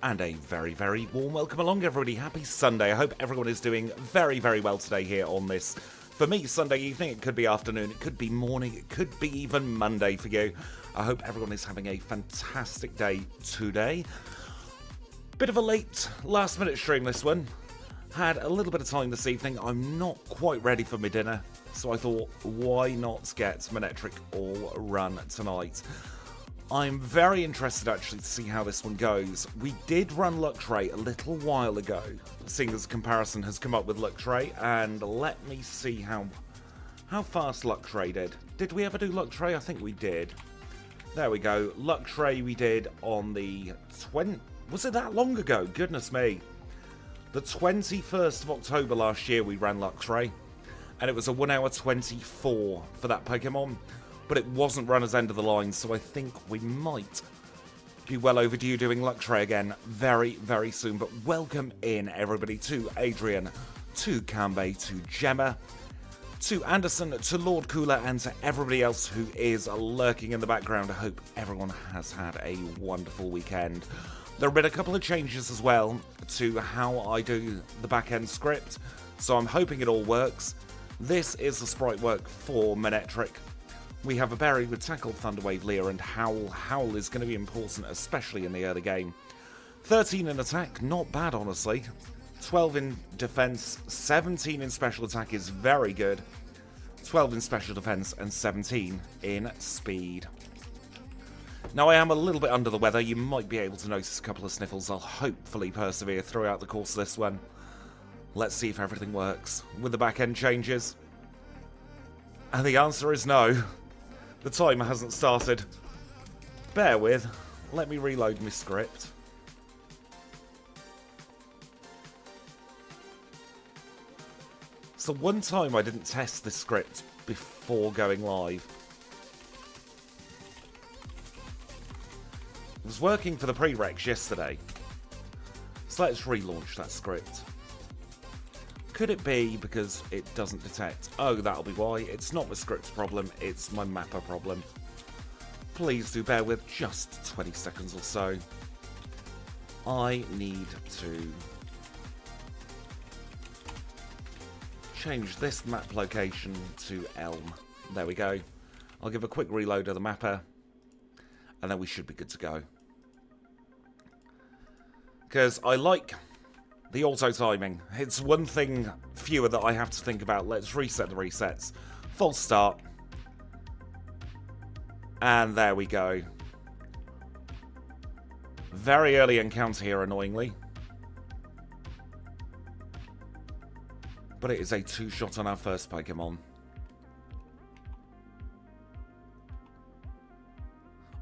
And a very, very warm welcome along, everybody. Happy Sunday. I hope everyone is doing very, very well today here on this, for me, Sunday evening. It could be afternoon, it could be morning, it could be even Monday for you. I hope everyone is having a fantastic day today. Bit of a late last-minute stream, this one. Had a little bit of time this evening. I'm not quite ready for my dinner, so I thought, why not get MANECTRIC all run tonight? I'm very interested, actually, to see how this one goes. We did run Luxray a little while ago, seeing as a comparison has come up with Luxray, and let me see how fast Luxray did. Did we ever do Luxray? I think we did. There we go. Luxray we did on the 20... Was it that long ago? Goodness me. The 21st of October last year we ran Luxray, and it was a 1 hour 24 for that Pokemon. But it wasn't run as end of the line, so I think we might be well overdue doing Luxray again very, very soon. But welcome in, everybody, to Adrian, to Kambe, to Gemma, to Anderson, to Lord Cooler, and to everybody else who is lurking in the background. I hope everyone has had a wonderful weekend. There have been a couple of changes as well to how I do the back-end script, so I'm hoping it all works. This is the sprite work for MANECTRIC. We have a berry with Tackle, Thunderwave, Leer, and Howl. Howl is going to be important, especially in the early game. 13 in attack, not bad, honestly. 12 in defense, 17 in special attack is very good. 12 in special defense, and 17 in speed. Now, I am a little bit under the weather. You might be able to notice a couple of sniffles. I'll hopefully persevere throughout the course of this one. Let's see if everything works with the back-end changes. And the answer is no. The timer hasn't started. Bear with. Let me reload my script. So one time I didn't test the script before going live. It was working for the prereqs yesterday. So let's relaunch that script. Could it be because it doesn't detect? Oh, that'll be why. It's not my script's problem, it's my mapper problem. Please do bear with just 20 seconds or so. I need to change this map location to Elm. There we go. I'll give a quick reload of the mapper, and then we should be good to go. Because I like the auto-timing. It's one thing fewer that I have to think about. Let's reset the resets. False start. And there we go. Very early encounter here, annoyingly. But it is a two-shot on our first Pokemon.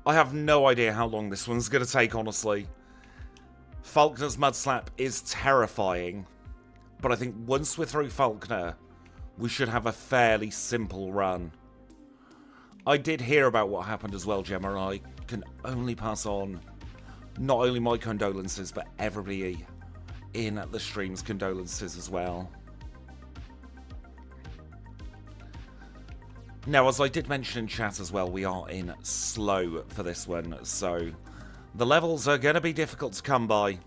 I have no idea how long this one's going to take, honestly. Falkner's Mudslap is terrifying, but I think once we're through Falkner, we should have a fairly simple run. I did hear about what happened as well, Gemma, and I can only pass on not only my condolences, but everybody in the stream's condolences as well. Now, as I did mention in chat as well, we are in slow for this one, so the levels are going to be difficult to come by.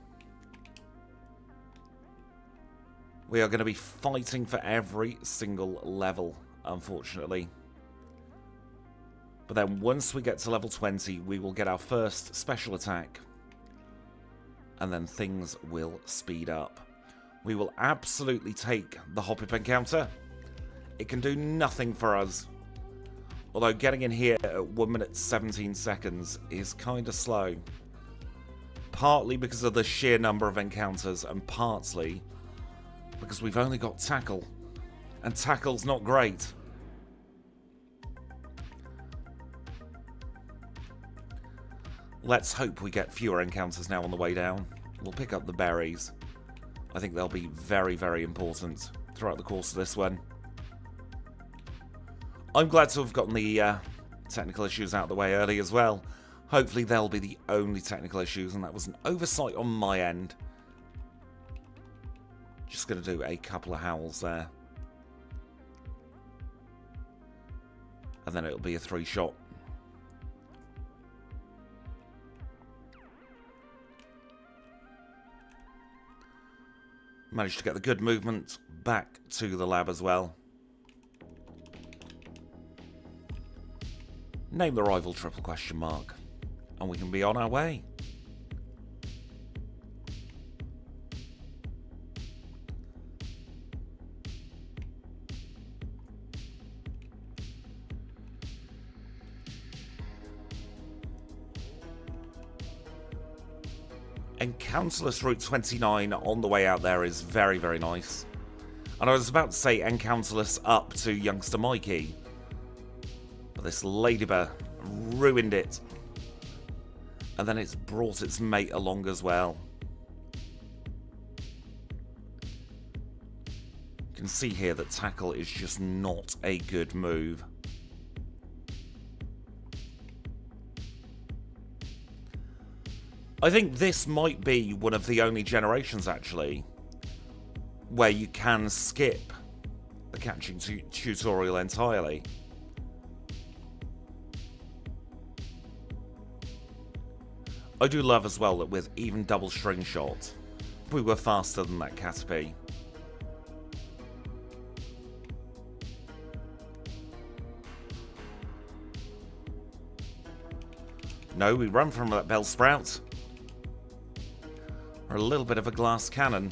We are going to be fighting for every single level, unfortunately. But then once we get to level 20, we will get our first special attack. And then things will speed up. We will absolutely take the Hoppip encounter. It can do nothing for us. Although getting in here at 1 minute 17 seconds is kind of slow. Partly because of the sheer number of encounters, and partly because we've only got Tackle. And Tackle's not great. Let's hope we get fewer encounters now on the way down. We'll pick up the berries. I think they'll be very, very important throughout the course of this one. I'm glad to have gotten the technical issues out of the way early as well. Hopefully they'll be the only technical issues, and that was an oversight on my end. Just going to do a couple of howls there. And then it'll be a 3-shot. Managed to get the good movement back to the lab as well. Name the rival triple question mark, and we can be on our way. And Countless Route 29 on the way out there is very, very nice. And I was about to say Encounterless up to Youngster Mikey, but this Ladybird ruined it. And then it's brought its mate along as well. You can see here that tackle is just not a good move. I think this might be one of the only generations, actually, where you can skip the catching tutorial entirely. I do love as well that with even double string shot, we were faster than that Caterpie. No, we run from that Bellsprout. Or a little bit of a glass cannon.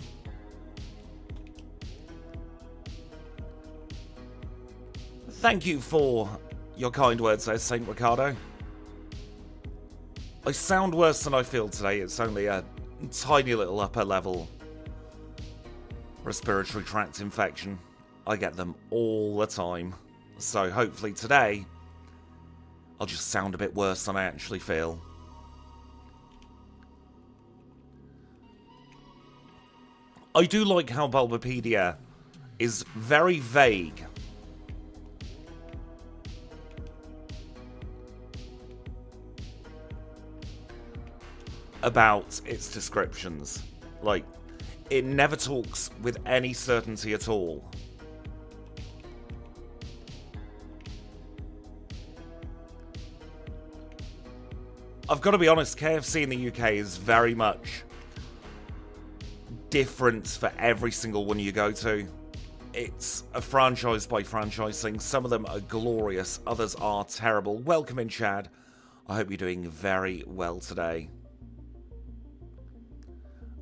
Thank you for your kind words there, Saint Ricardo. I sound worse than I feel today. It's only a tiny little upper level respiratory tract infection. I get them all the time. So hopefully today, I'll just sound a bit worse than I actually feel. I do like how Bulbapedia is very vague about its descriptions. Like, it never talks with any certainty at all. I've got to be honest, KFC in the UK is very much different for every single one you go to. It's a franchise by franchise thing. Some of them are glorious, others are terrible. Welcome in, Chad. I hope you're doing very well today.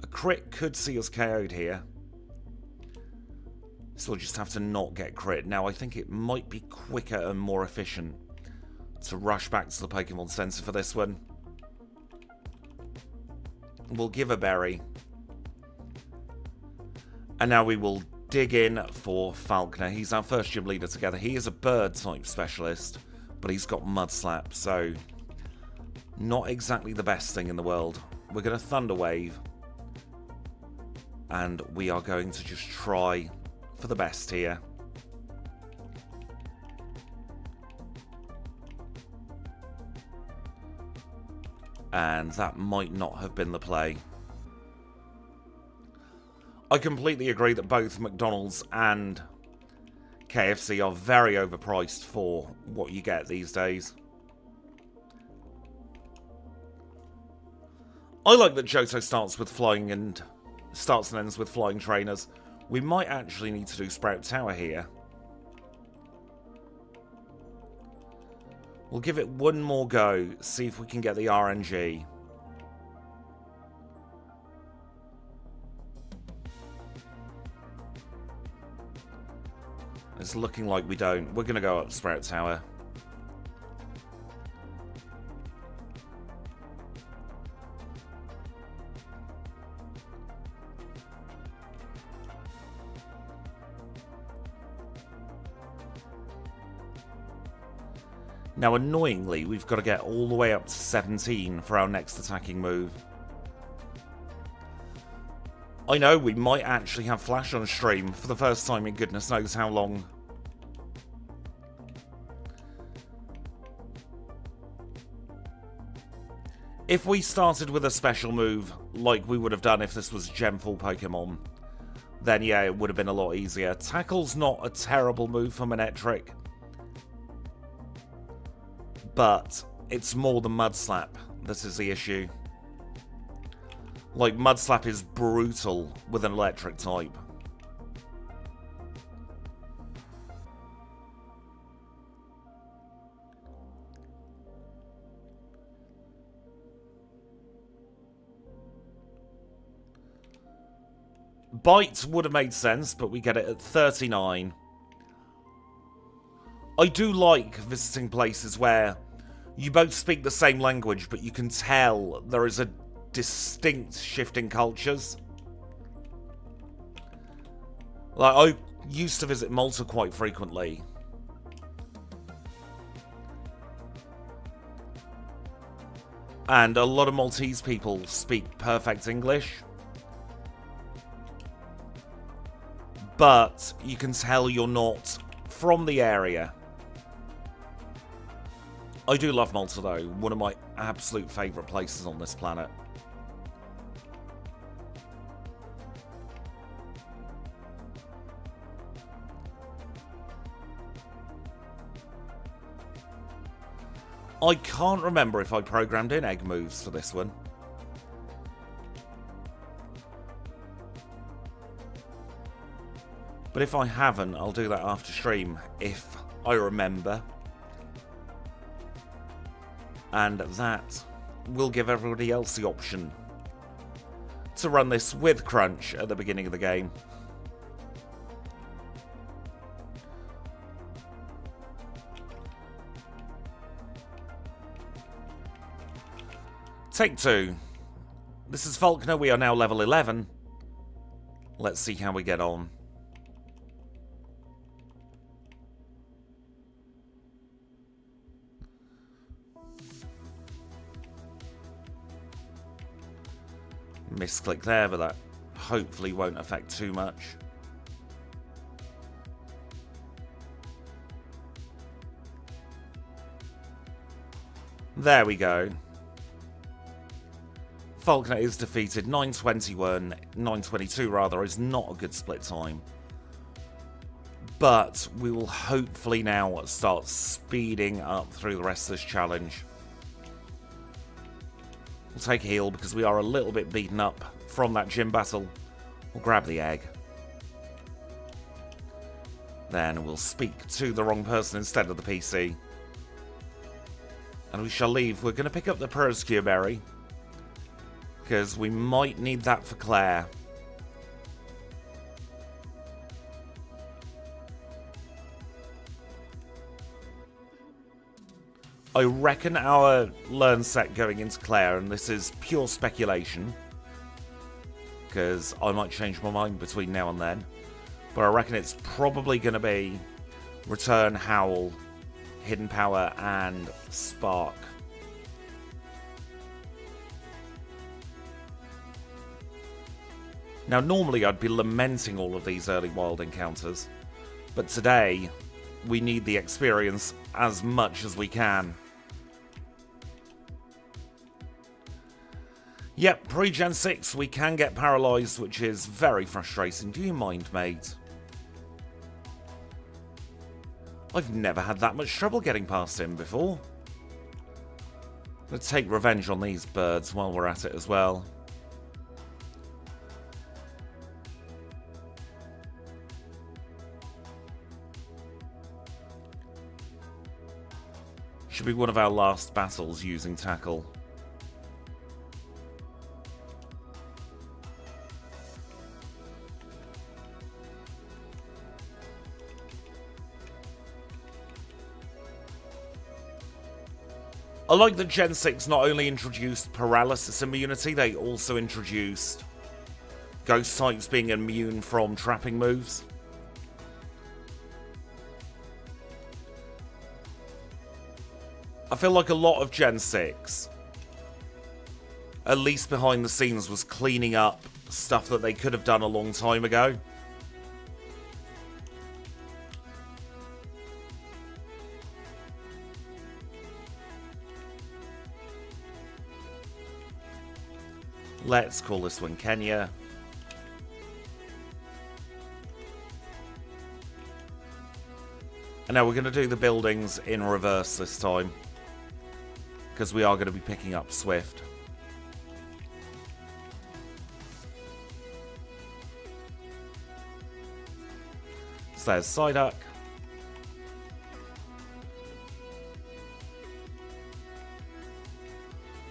A crit could see us KO'd here. So we'll just have to not get crit. Now, I think it might be quicker and more efficient to rush back to the Pokemon Center for this one. We'll give a berry. And now we will dig in for Falconer. He's our first gym leader together. He is a bird type specialist, but he's got Mud Slap, so not exactly the best thing in the world. We're going to Thunder Wave, and we are going to just try for the best here. And that might not have been the play. I completely agree that both McDonald's and KFC are very overpriced for what you get these days. I like that Johto starts and ends with flying trainers. We might actually need to do Sprout Tower here. We'll give it one more go, see if we can get the RNG. It's looking like we don't. We're going to go up Sprout Tower. Now, annoyingly, we've got to get all the way up to 17 for our next attacking move. I know, we might actually have Flash on stream for the first time in goodness knows how long. If we started with a special move, like we would have done if this was Gemfall Pokemon, then yeah, it would have been a lot easier. Tackle's not a terrible move for MANECTRIC, but it's more the Mud Slap that is the issue. Like, Mudslap is brutal with an electric type. Bite would have made sense, but we get it at 39. I do like visiting places where you both speak the same language, but you can tell there is a distinct shift in cultures. Like, I used to visit Malta quite frequently. And a lot of Maltese people speak perfect English. But you can tell you're not from the area. I do love Malta though, one of my absolute favourite places on this planet. I can't remember if I programmed in egg moves for this one. But if I haven't, I'll do that after stream, if I remember. And that will give everybody else the option to run this with Crunch at the beginning of the game. Take 2. This is Falconer, we are now level 11. Let's see how we get on. Misclick there, but that hopefully won't affect too much. There we go. Falconer is defeated. 9:21, 9:22 rather, is not a good split time. But we will hopefully now start speeding up through the rest of this challenge. We'll take a heal because we are a little bit beaten up from that gym battle. We'll grab the egg. Then we'll speak to the wrong person instead of the PC. And we shall leave. We're going to pick up the Prosecure Berry, because we might need that for Claire. I reckon our learn set going into Claire, and this is pure speculation, because I might change my mind between now and then, but I reckon it's probably going to be Return, Howl, Hidden Power, and Spark. Now, normally I'd be lamenting all of these early wild encounters, but today we need the experience as much as we can. Yep, pre-Gen 6 we can get paralysed, which is very frustrating. Do you mind, mate? I've never had that much trouble getting past him before. Let's take revenge on these birds while we're at it as well. Should be one of our last battles using Tackle. I like that Gen 6 not only introduced paralysis immunity, they also introduced ghost types being immune from trapping moves. I feel like a lot of Gen 6, at least behind the scenes, was cleaning up stuff that they could have done a long time ago. Let's call this one Kenya. And now we're going to do the buildings in reverse this time, because we are going to be picking up Swift. So there's Psyduck.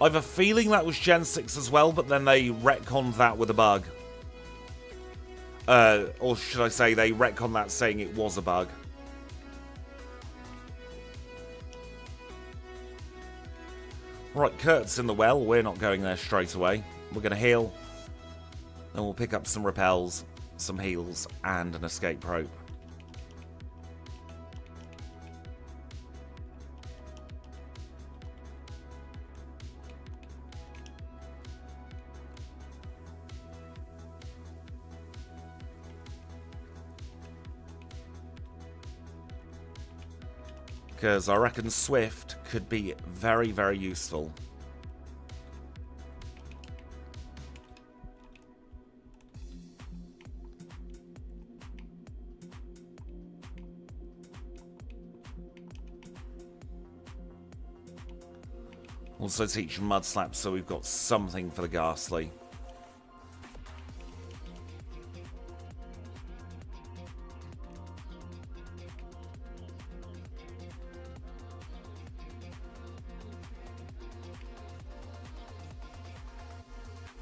I have a feeling that was Gen 6 as well, but then they retconned that with a bug. Or should I say they retconned that saying it was a bug. Right, Kurt's in the well. We're not going there straight away. We're going to heal. Then we'll pick up some repels, some heals, and an escape rope. Because I reckon Swift could be very, very useful. Also teach Mud Slap so we've got something for the Ghastly.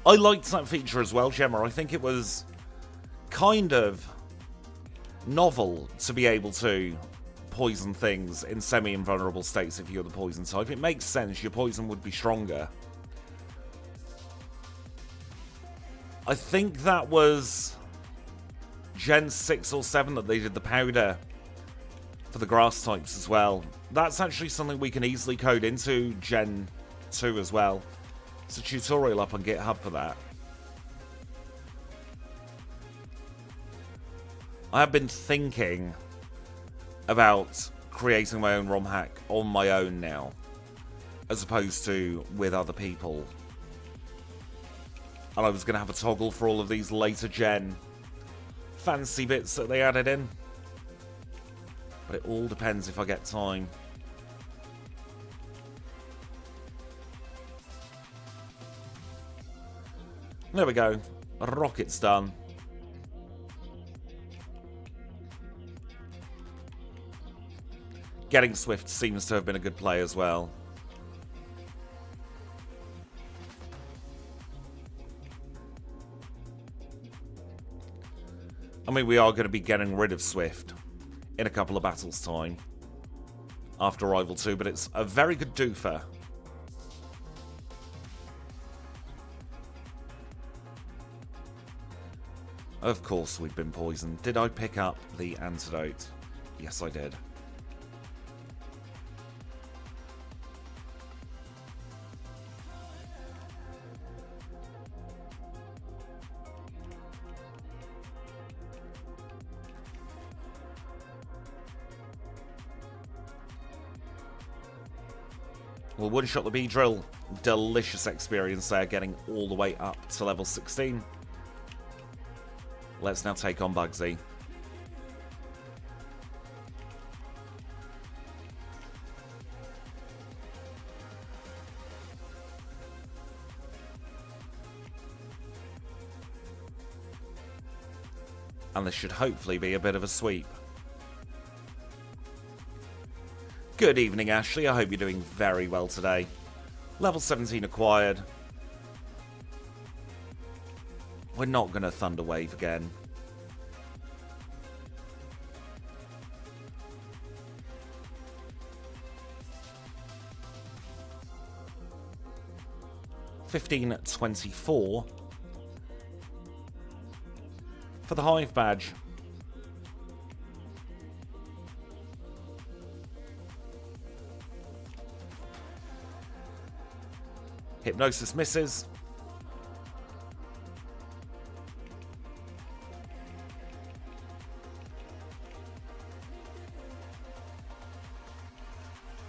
I liked that feature as well, Gemma. I think it was kind of novel to be able to poison things in semi-invulnerable states if you're the poison type. It makes sense. Your poison would be stronger. I think that was Gen 6 or 7 that they did the powder for the grass types as well. That's actually something we can easily code into Gen 2 as well. It's a tutorial up on GitHub for that. I have been thinking about creating my own ROM hack on my own now, as opposed to with other people. And I was going to have a toggle for all of these later gen fancy bits that they added in. But it all depends if I get time. There we go. Rocket's done. Getting Swift seems to have been a good play as well. I mean, we are going to be getting rid of Swift in a couple of battles' time after Rival 2, but it's a very good doofer. Of course we've been poisoned. Did I pick up the antidote? Yes, I did. Well, one-shot the Beedrill. Delicious experience there, getting all the way up to level 16. Let's now take on Bugsy. And this should hopefully be a bit of a sweep. Good evening, Ashley. I hope you're doing very well today. Level 17 acquired. We're not going to Thunder Wave again. $15.24 for the Hive badge. Hypnosis misses.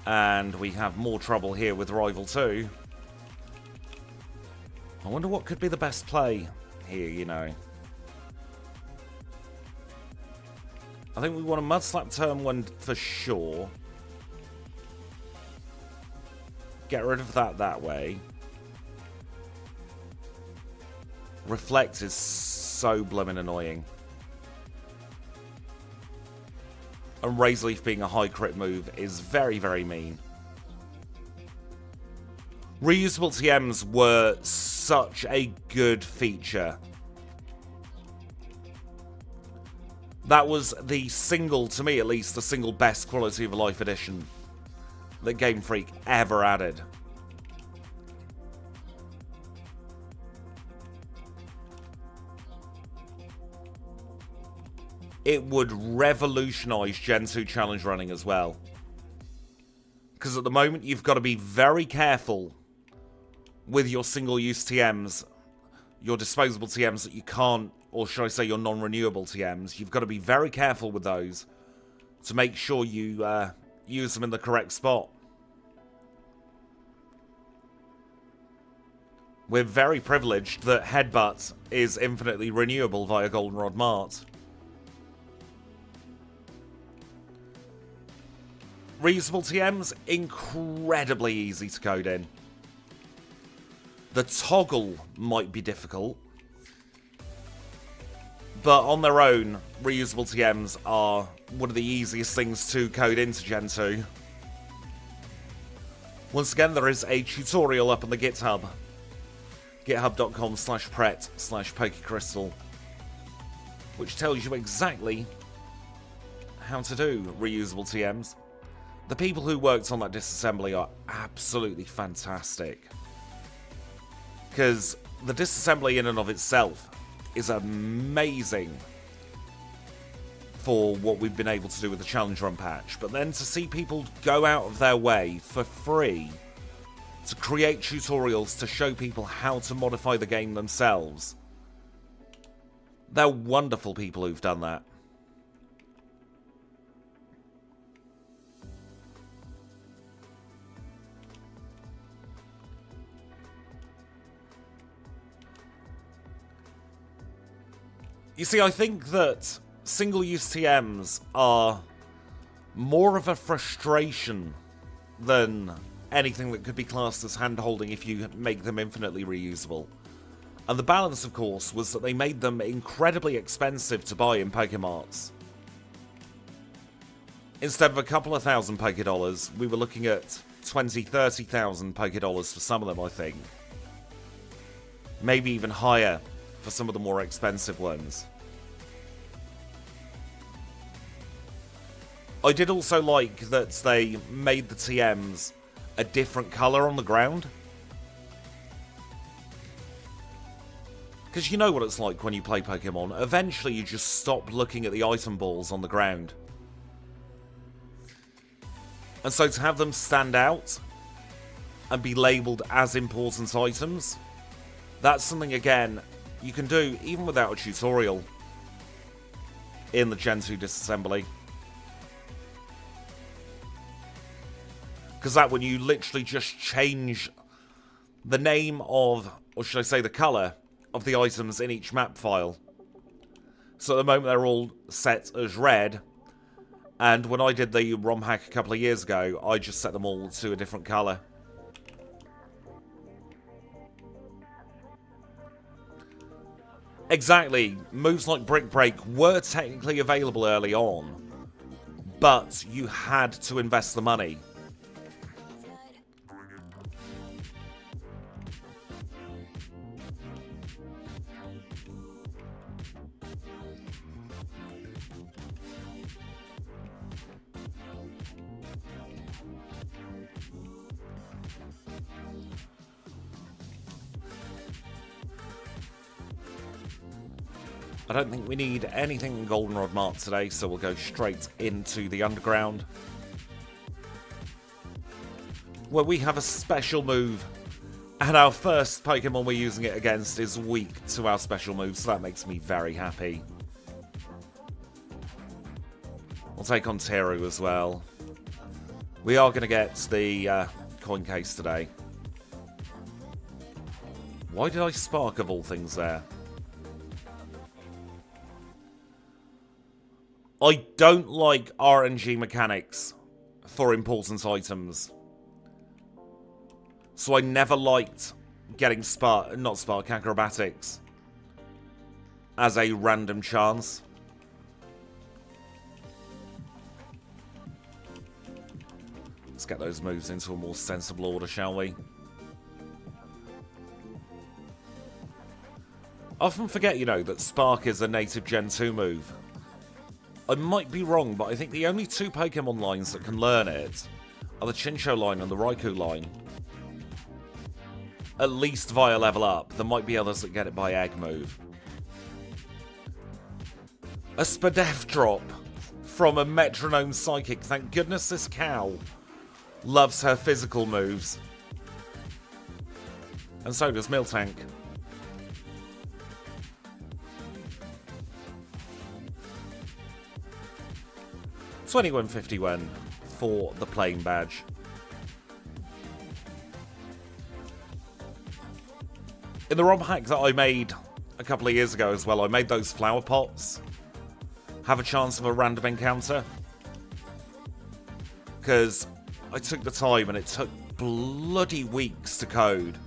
And we have more trouble here with Rival 2. I wonder what could be the best play here, you know. I think we want a Mud Slap turn 1 for sure. Get rid of that way. Reflect is so blooming annoying. And Razor Leaf being a high crit move is very, very mean. Reusable TMs were such a good feature. That was the single, to me at least, the single best quality of life addition that Game Freak ever added. It would revolutionize Gen 2 challenge running as well. Because at the moment, you've got to be very careful with your single-use TMs, your disposable TMs that you can't, or should I say your non-renewable TMs. You've got to be very careful with those to make sure you use them in the correct spot. We're very privileged that Headbutt is infinitely renewable via Goldenrod Mart. Reusable TMs, incredibly easy to code in. The toggle might be difficult, but on their own, reusable TMs are one of the easiest things to code into Gen 2. Once again, there is a tutorial up on the GitHub. github.com/pret/PokeCrystal, which tells you exactly how to do reusable TMs. The people who worked on that disassembly are absolutely fantastic. Because the disassembly in and of itself is amazing for what we've been able to do with the challenge run patch. But then to see people go out of their way for free to create tutorials to show people how to modify the game themselves. They're wonderful people who've done that. You see, I think that single-use TMs are more of a frustration than anything that could be classed as hand-holding if you make them infinitely reusable. And the balance, of course, was that they made them incredibly expensive to buy in Pokemarts. Instead of a couple of thousand Pokedollars, we were looking at 20,000, 30,000 Pokedollars for some of them, I think. Maybe even higher for some of the more expensive ones. I did also like that they made the TMs a different colour on the ground. Because you know what it's like when you play Pokemon. Eventually you just stop looking at the item balls on the ground. And so to have them stand out and be labelled as important items, that's something, again, you can do even without a tutorial in the Gen 2 disassembly. Because that one, you literally just change the name of, or should I say the colour, of the items in each map file. So at the moment they're all set as red, and when I did the ROM hack a couple of years ago, I just set them all to a different colour. Exactly, moves like Brick Break were technically available early on, but you had to invest the money. I don't think we need anything in Goldenrod Mart today, so we'll go straight into the Underground, where we have a special move, and our first Pokemon we're using it against is weak to our special move, so that makes me very happy. We'll take on Teru as well. We are going to get the coin case today. Why did I spark of all things there? I don't like RNG mechanics for important items. So I never liked getting Spark Acrobatics as a random chance. get those moves into a more sensible order, shall we? I often forget, you know, that Spark is a native Gen 2 move. I might be wrong, but I think the only 2 Pokemon lines that can learn it are the Chinchou line and the Raikou line. At least via level up. There might be others that get it by egg move. A Spadef drop from a Metronome Psychic. Thank goodness this cow loves her physical moves. And so does Miltank. $21.51 for the plain badge. In the ROM hack that I made a couple of years ago as well, I made those flower pots have a chance of a random encounter. Because I took the time and it took bloody weeks to code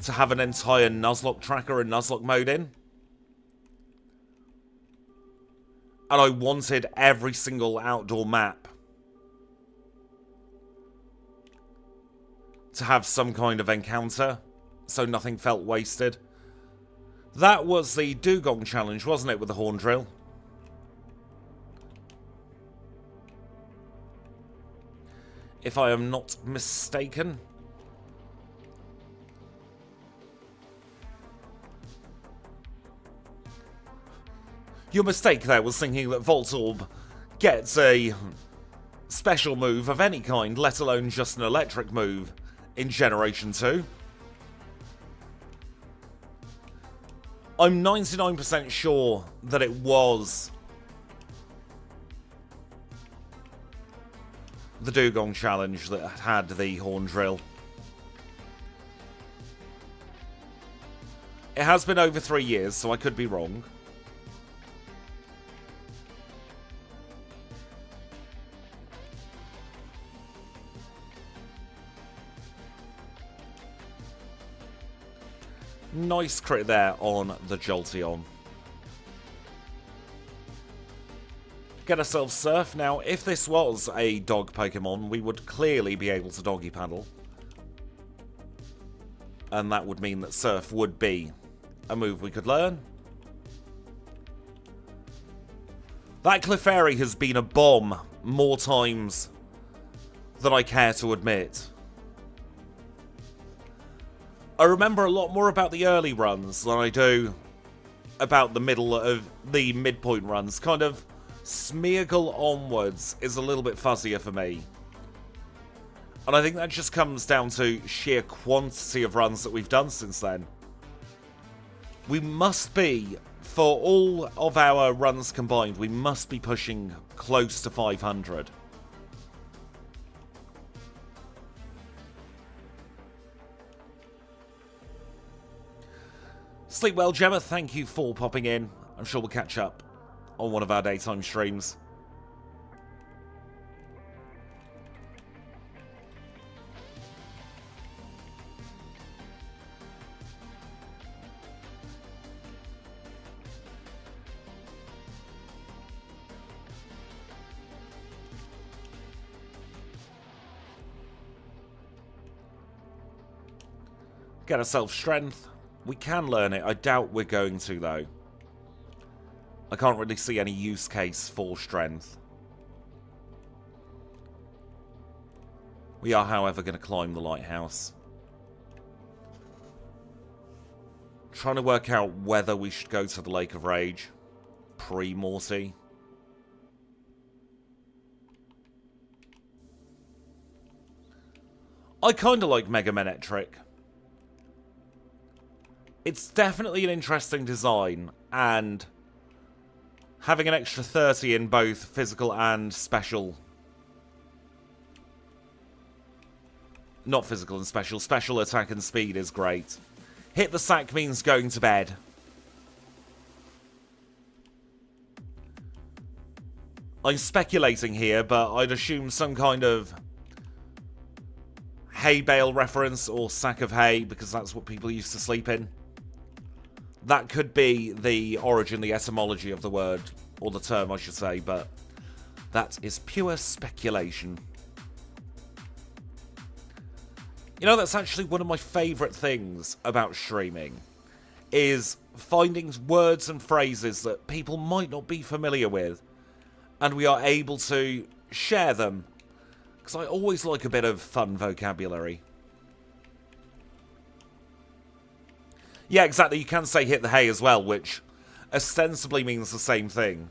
to have an entire Nuzlocke tracker and Nuzlocke mode in. And I wanted every single outdoor map to have some kind of encounter, so nothing felt wasted. That was the Dugong challenge, wasn't it, with the Horn Drill? If I am not mistaken. Your mistake there was thinking that Voltorb gets a special move of any kind, let alone just an electric move, in Generation 2. I'm 99% sure that it was the Dugong challenge that had the Horn Drill. It has been over 3 years, so I could be wrong. Nice crit there on the Jolteon. Get ourselves Surf. Now, if this was a dog Pokemon, we would clearly be able to doggy paddle. And that would mean that Surf would be a move we could learn. That Clefairy has been a bomb more times than I care to admit. I remember a lot more about the early runs than I do about the middle of the midpoint runs. Kind of Smeargle onwards is a little bit fuzzier for me. And I think that just comes down to sheer quantity of runs that we've done since then. We must be, for all of our runs combined, we must be pushing close to 500. Sleep well, Gemma. Thank you for popping in. I'm sure we'll catch up on one of our daytime streams. Get ourselves strength. We can learn it. I doubt we're going to, though. I can't really see any use case for strength. We are, however, going to climb the lighthouse. Trying to work out whether we should go to the Lake of Rage pre-Morty. I kind of like Mega MANECTRIC. It's definitely an interesting design, and having an extra 30 in both physical and special. Not physical and special. Special attack and speed is great. Hit the sack means going to bed. I'm speculating here, but I'd assume some kind of hay bale reference or sack of hay, because that's what people used to sleep in. That could be the origin, the etymology of the word, or the term, I should say, but that is pure speculation. You know, that's actually one of my favourite things about streaming, is finding words and phrases that people might not be familiar with, and we are able to share them, because I always like a bit of fun vocabulary. Yeah, exactly, you can say hit the hay as well, which ostensibly means the same thing.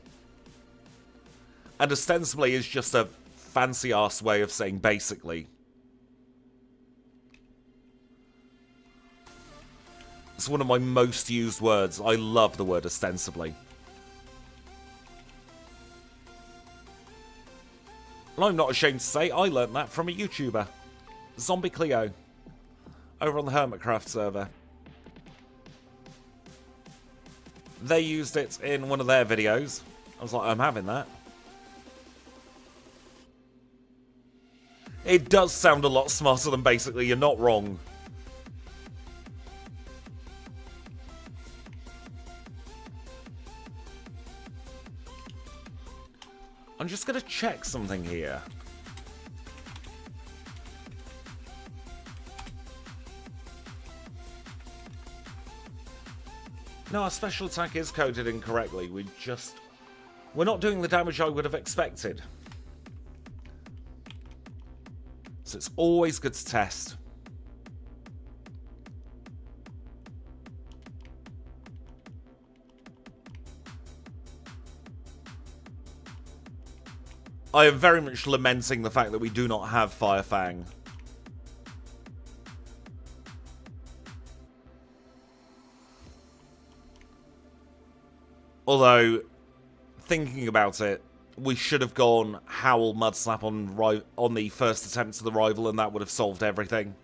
And ostensibly is just a fancy-ass way of saying basically. It's one of my most used words. I love the word ostensibly. And I'm not ashamed to say I learnt that from a YouTuber, Zombie Cleo, over on the Hermitcraft server. They used it in one of their videos. I was like, I'm having that. It does sound a lot smarter than basically, you're not wrong. I'm just going to check something here. No, our special attack is coded incorrectly. We're not doing the damage I would have expected. So it's always good to test. I am very much lamenting the fact that we do not have Fire Fang. Although, thinking about it, we should have gone Howl Mudslap on the first attempt of the rival, and that would have solved everything.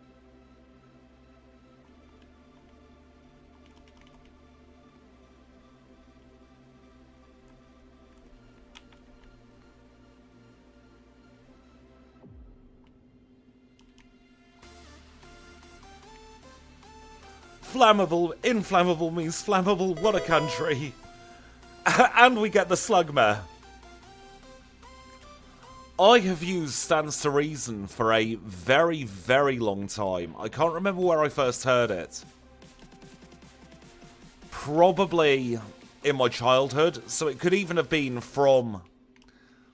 Flammable, inflammable means flammable, what a country. And we get the Slugma. I have used Stands to Reason for a very, very long time. I can't remember where I first heard it. Probably in my childhood, so it could even have been from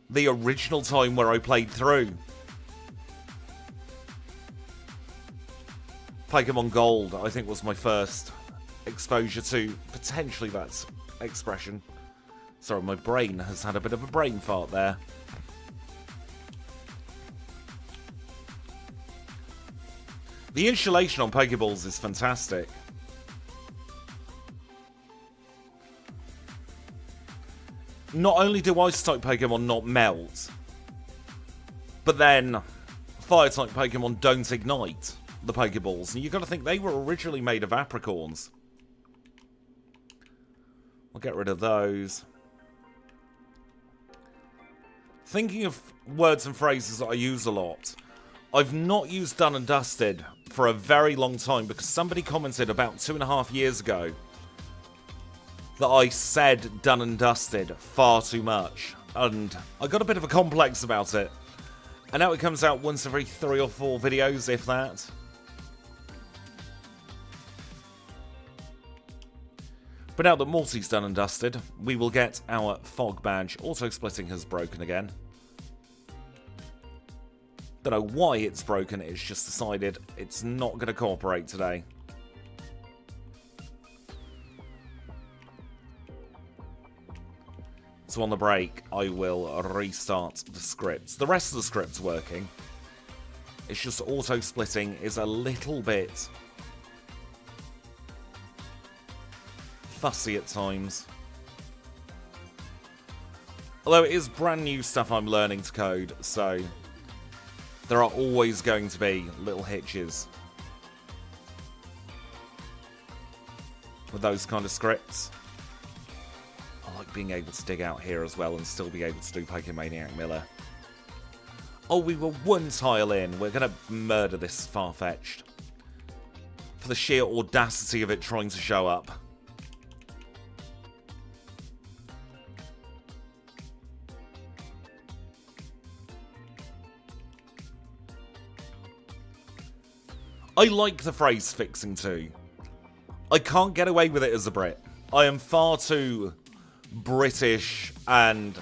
the original time where I played through. Pokémon Gold, I think, was my first exposure to potentially that expression. Sorry, my brain has had a bit of a brain fart there. The insulation on Pokeballs is fantastic. Not only do Ice-type Pokemon not melt, but then Fire-type Pokemon don't ignite the Pokeballs. And you've got to think they were originally made of apricorns. I'll get rid of those. Thinking of words and phrases that I use a lot, I've not used Done and Dusted for a very long time because somebody commented about 2.5 years ago that I said Done and Dusted far too much, and I got a bit of a complex about it. And now it comes out once every 3 or 4 videos, if that. But now that Morty's done and dusted, we will get our fog badge. Auto-splitting has broken again. Don't know why it's broken, it's just decided it's not going to cooperate today. So on the break, I will restart the scripts. The rest of the script's working. It's just auto-splitting is a little bit fussy at times. Although it is brand new stuff I'm learning to code, so there are always going to be little hitches with those kind of scripts. I like being able to dig out here as well and still be able to do Pokemaniac Miller. Oh, we were 1 tile in. We're going to murder this Farfetch'd for the sheer audacity of it trying to show up. I like the phrase fixing too. I can't get away with it as a Brit. I am far too British, and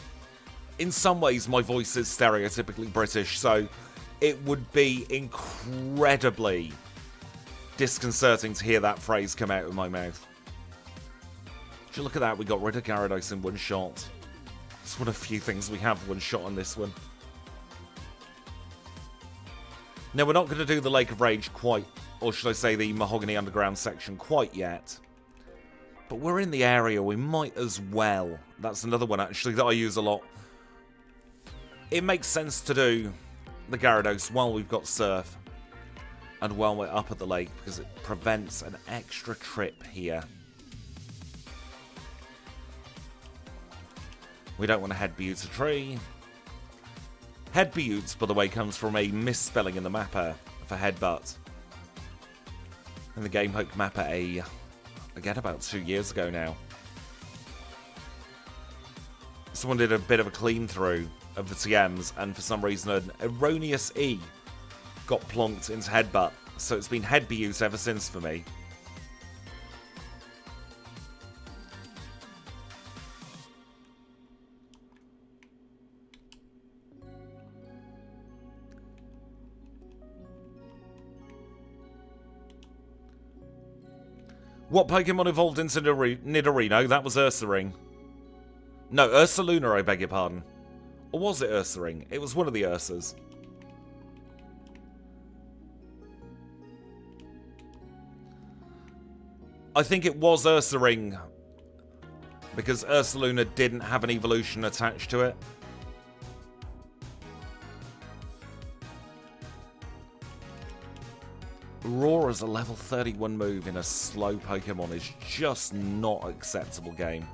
in some ways my voice is stereotypically British, so it would be incredibly disconcerting to hear that phrase come out of my mouth. Would you look at that, we got rid of Gyarados in one shot. It's one of the few things we have one shot on this one. Now, we're not going to do the Lake of Rage quite, or should I say the Mahogany Underground section quite yet. But we're in the area, we might as well. That's another one, actually, that I use a lot. It makes sense to do the Gyarados while we've got Surf and while we're up at the lake, because it prevents an extra trip here. We don't want to head Butte a tree. Head Butte, by the way, comes from a misspelling in the mapper for headbutt. And the game hooked mapper again about 2 years ago now. Someone did a bit of a clean through of the TMs, and for some reason an erroneous E got plonked into headbutt. So it's been Head Butte ever since for me. What Pokemon evolved into Nidorino? That was Ursaring. No, Ursaluna, I beg your pardon. Or was it Ursaring? It was one of the Ursas. I think it was Ursaring, because Ursaluna didn't have an evolution attached to it. Roar as a level 31 move in a slow Pokemon is just not acceptable, game.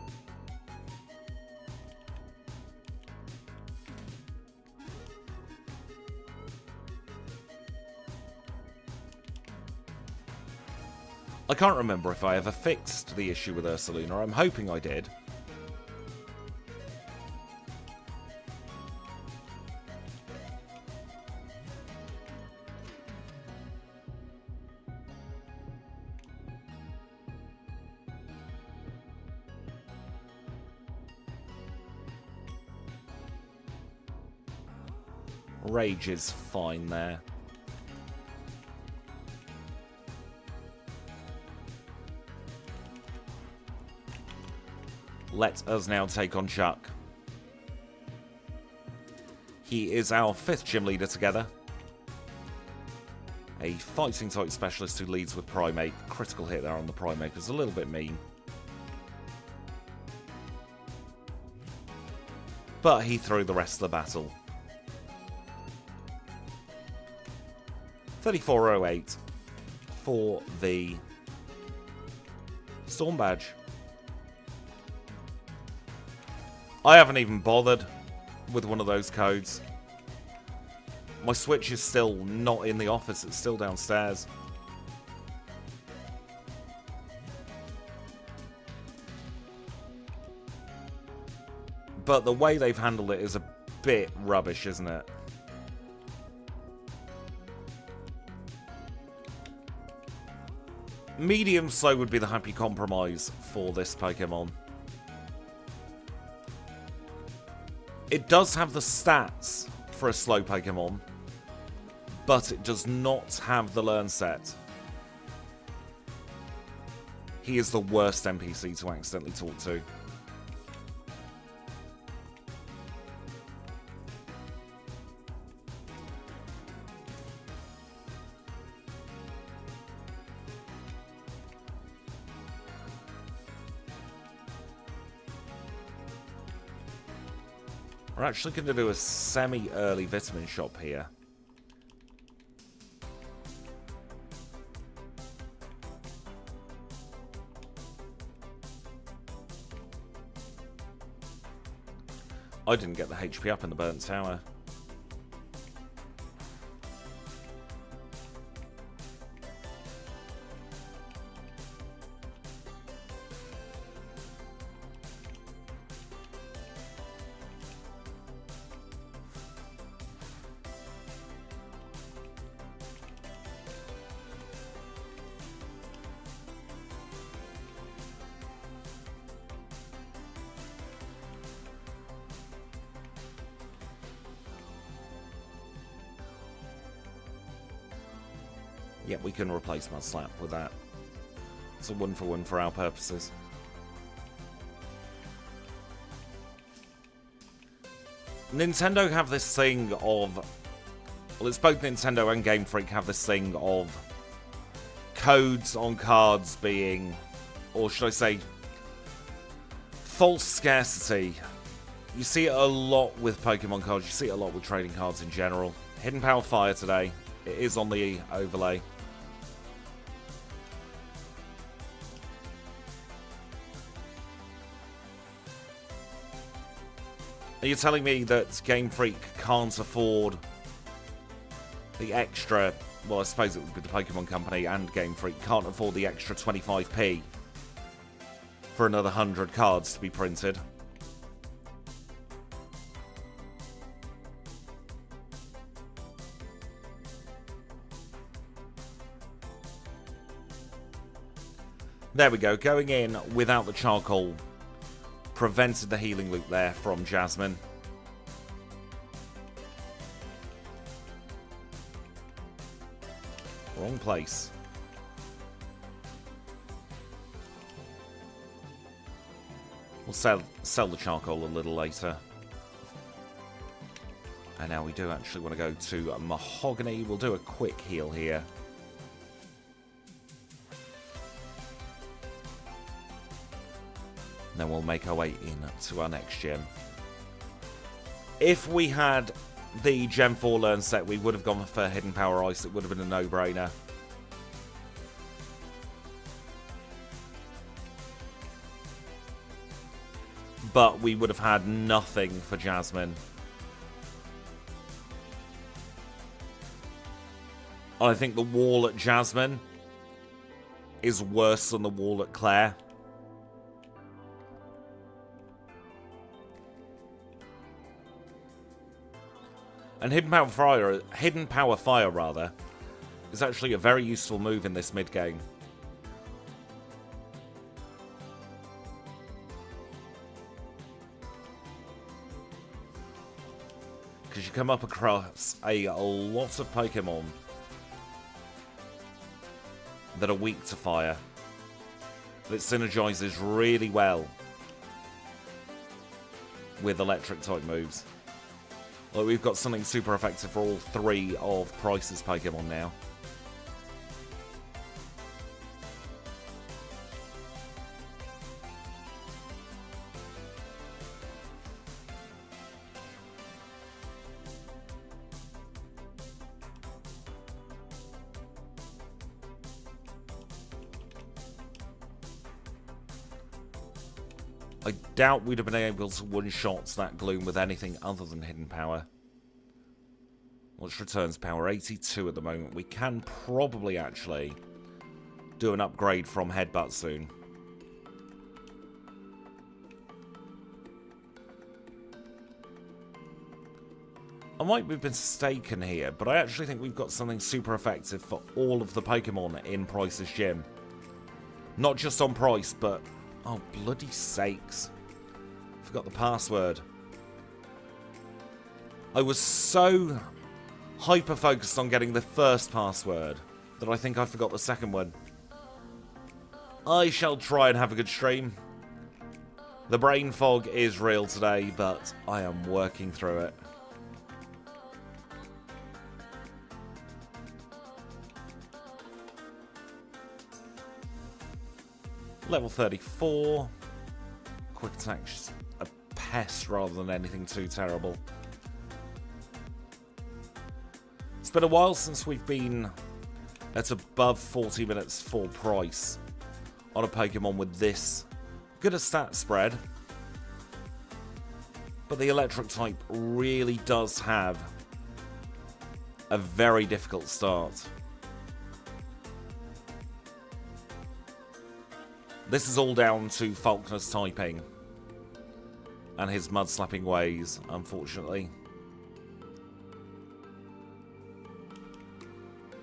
I can't remember if I ever fixed the issue with Ursaluna. I'm hoping I did. Rage is fine there. Let us now take on Chuck. He is our 5th gym leader together. A fighting type specialist who leads with Primate. Critical hit there on the Primate is a little bit mean. But he threw the rest of the battle. 3408 for the Storm Badge. I haven't even bothered with one of those codes. My Switch is still not in the office, it's still downstairs. But the way they've handled it is a bit rubbish, isn't it? Medium slow would be the happy compromise for this Pokemon. It does have the stats for a slow Pokemon, but it does not have the learn set. He is the worst NPC to accidentally talk to. We're actually going to do a semi-early vitamin shop here. I didn't get the HP up in the burnt tower. Yep, we can replace Mudslap with that. It's a 1-for-1 for our purposes. Nintendo have this thing of... Well, it's both Nintendo and Game Freak have this thing of codes on cards being... Or should I say... false scarcity. You see it a lot with Pokemon cards. You see it a lot with trading cards in general. Hidden Power Fire today. It is on the overlay. Are you telling me that Game Freak can't afford the extra... Well, I suppose it would be the Pokemon Company and Game Freak can't afford the extra 25p for another 100 cards to be printed? There we go, going in without the charcoal prevented the healing loop there from Jasmine. Wrong place. We'll sell the charcoal a little later. And now we do actually want to go to Mahogany. We'll do a quick heal here. Then we'll make our way in to our next gym. If we had the Gem 4 Learn set, we would have gone for Hidden Power Ice. It would have been a no-brainer. But we would have had nothing for Jasmine. I think the wall at Jasmine is worse than the wall at Claire. And Hidden Power Fire rather, is actually a very useful move in this mid-game. Because you come up across a lot of Pokemon that are weak to fire. That synergizes really well with electric type moves. Like, we've got something super effective for all three of Price's Pokemon now. I doubt we'd have been able to one-shot that Gloom with anything other than Hidden Power. Which returns power 82 at the moment. We can probably actually do an upgrade from Headbutt soon. I might be mistaken here, but I actually think we've got something super effective for all of the Pokemon in Price's gym. Not just on Price, but... Oh, bloody sakes. Forgot the password. I was so hyper-focused on getting the first password that I think I forgot the second one. I shall try and have a good stream. The brain fog is real today, but I am working through it. Level 34. Quick attack's a pest rather than anything too terrible. It's been a while since we've been at above 40 minutes full price on a Pokemon with this good a stat spread. But the electric type really does have a very difficult start. This is all down to Falkner's typing and his mud-slapping ways, unfortunately.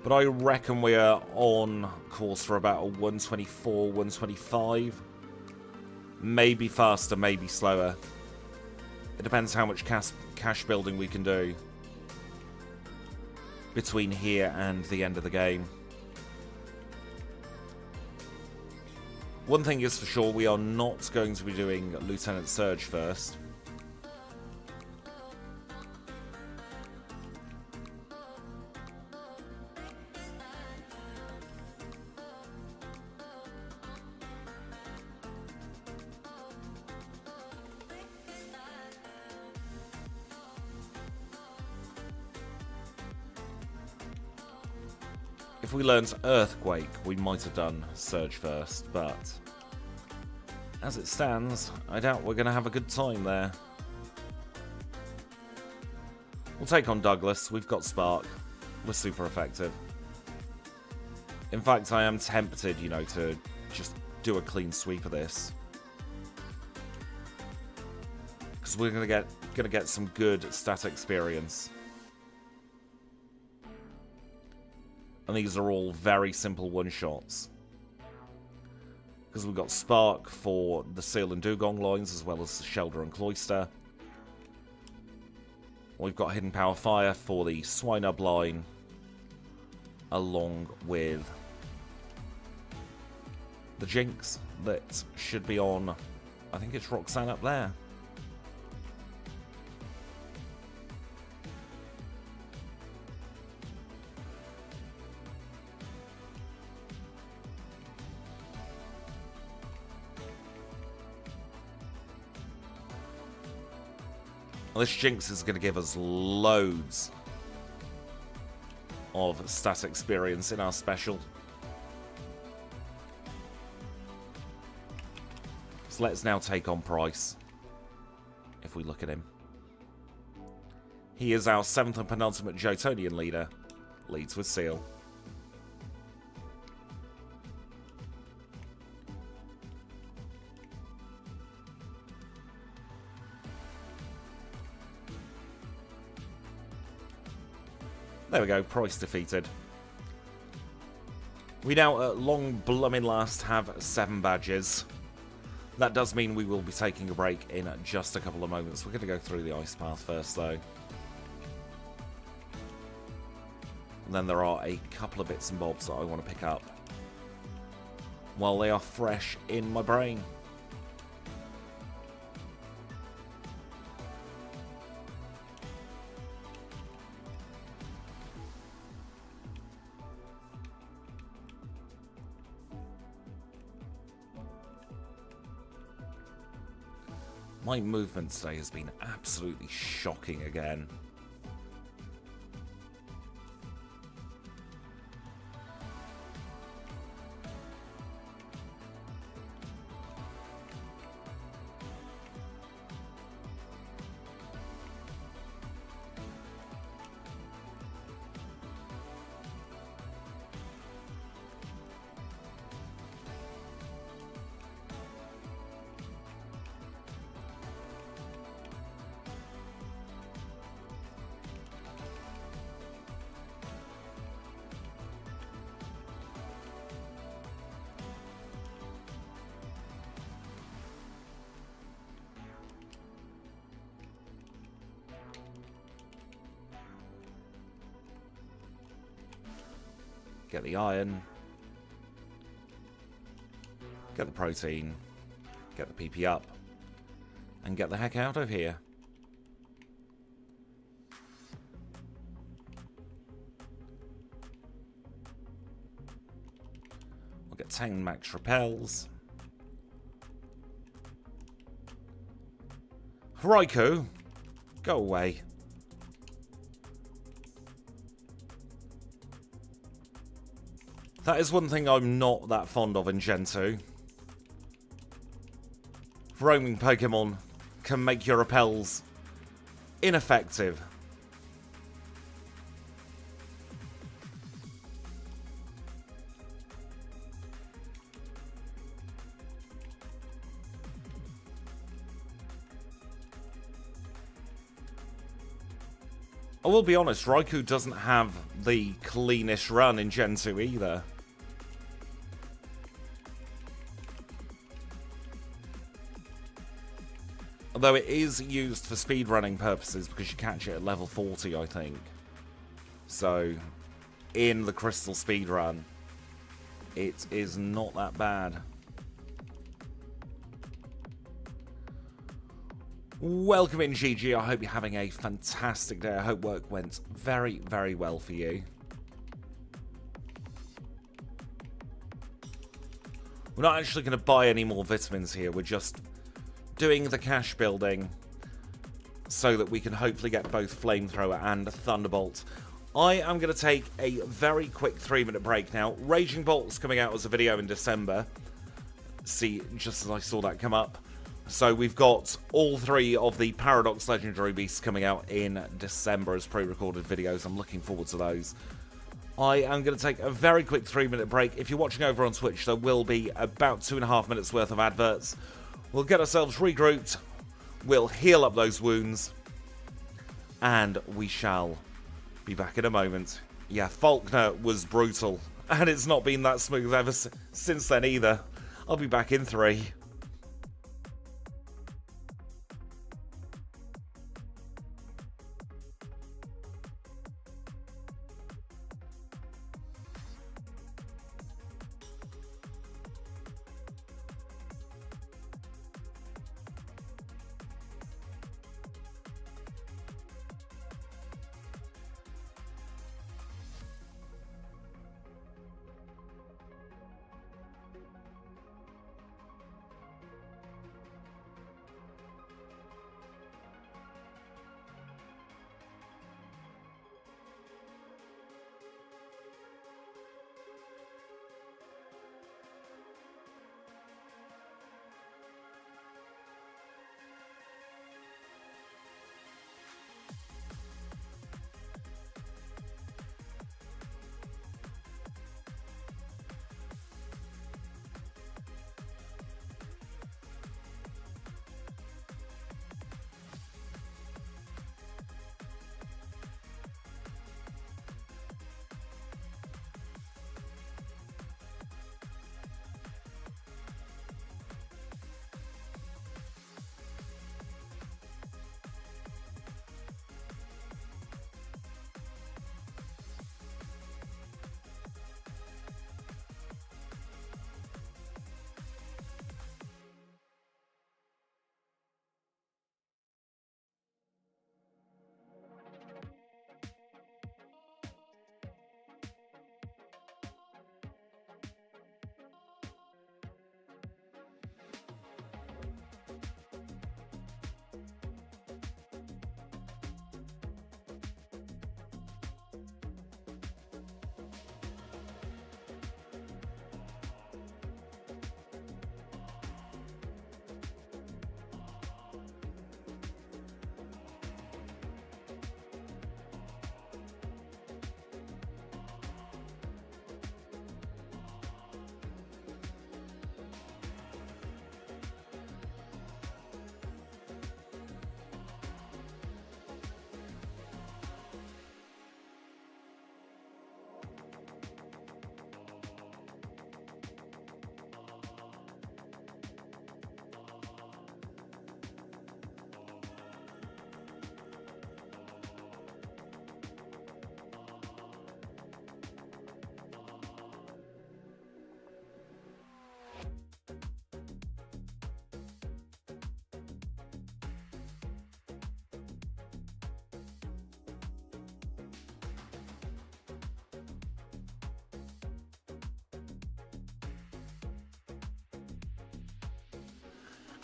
But I reckon we are on course for about a 124, 125. Maybe faster, maybe slower. It depends how much cash building we can do between here and the end of the game. One thing is for sure, we are not going to be doing Lieutenant Surge first. If we learned Earthquake, we might have done Surge first, but as it stands, I doubt we're going to have a good time there. We'll take on Douglas. We've got Spark. We're super effective. In fact, I am tempted, you know, to just do a clean sweep of this, because we're going to get some good stat experience. And these are all very simple one-shots. Because we've got Spark for the Seal and Dugong lines, as well as Shelter and Cloister. We've got Hidden Power Fire for the Swinub line, along with the Jinx that should be on, I think it's Roxanne up there. This Jinx is going to give us loads of stat experience in our special. So let's now take on Price. If we look at him, he is our 7th and penultimate Jotonian leader. Leads with Seal. There we go, Price defeated. We now, at long bloomin' last, have 7 badges. That does mean we will be taking a break in just a couple of moments. We're going to go through the ice path first, though. And then there are a couple of bits and bobs that I want to pick up while they are fresh in my brain. My movement today has been absolutely shocking again. Get the iron, get the protein, get the PP up, and get the heck out of here. We'll get 10 max repels. Raikou, go away. That is one thing I'm not that fond of in Gen 2. Roaming Pokemon can make your repels ineffective. I will be honest, Raikou doesn't have the cleanest run in Gen 2 either. Although it is used for speedrunning purposes because you catch it at level 40, I think. So, in the Crystal speedrun, it is not that bad. Welcome in, GG. I hope you're having a fantastic day. I hope work went very, very well for you. We're not actually going to buy any more vitamins here. We're just doing the cash building so that we can hopefully get both Flamethrower and Thunderbolt. I am going to take a very quick 3-minute break now. Raging Bolt's coming out as a video in December. See, just as I saw that come up. So we've got all 3 of the Paradox Legendary Beasts coming out in December as pre-recorded videos. I'm looking forward to those. I am going to take a very quick 3-minute break. If you're watching over on Twitch, there will be about 2.5 minutes worth of adverts. We'll get ourselves regrouped. We'll heal up those wounds. And we shall be back in a moment. Yeah, Faulkner was brutal. And it's not been that smooth ever since then either. I'll be back in 3.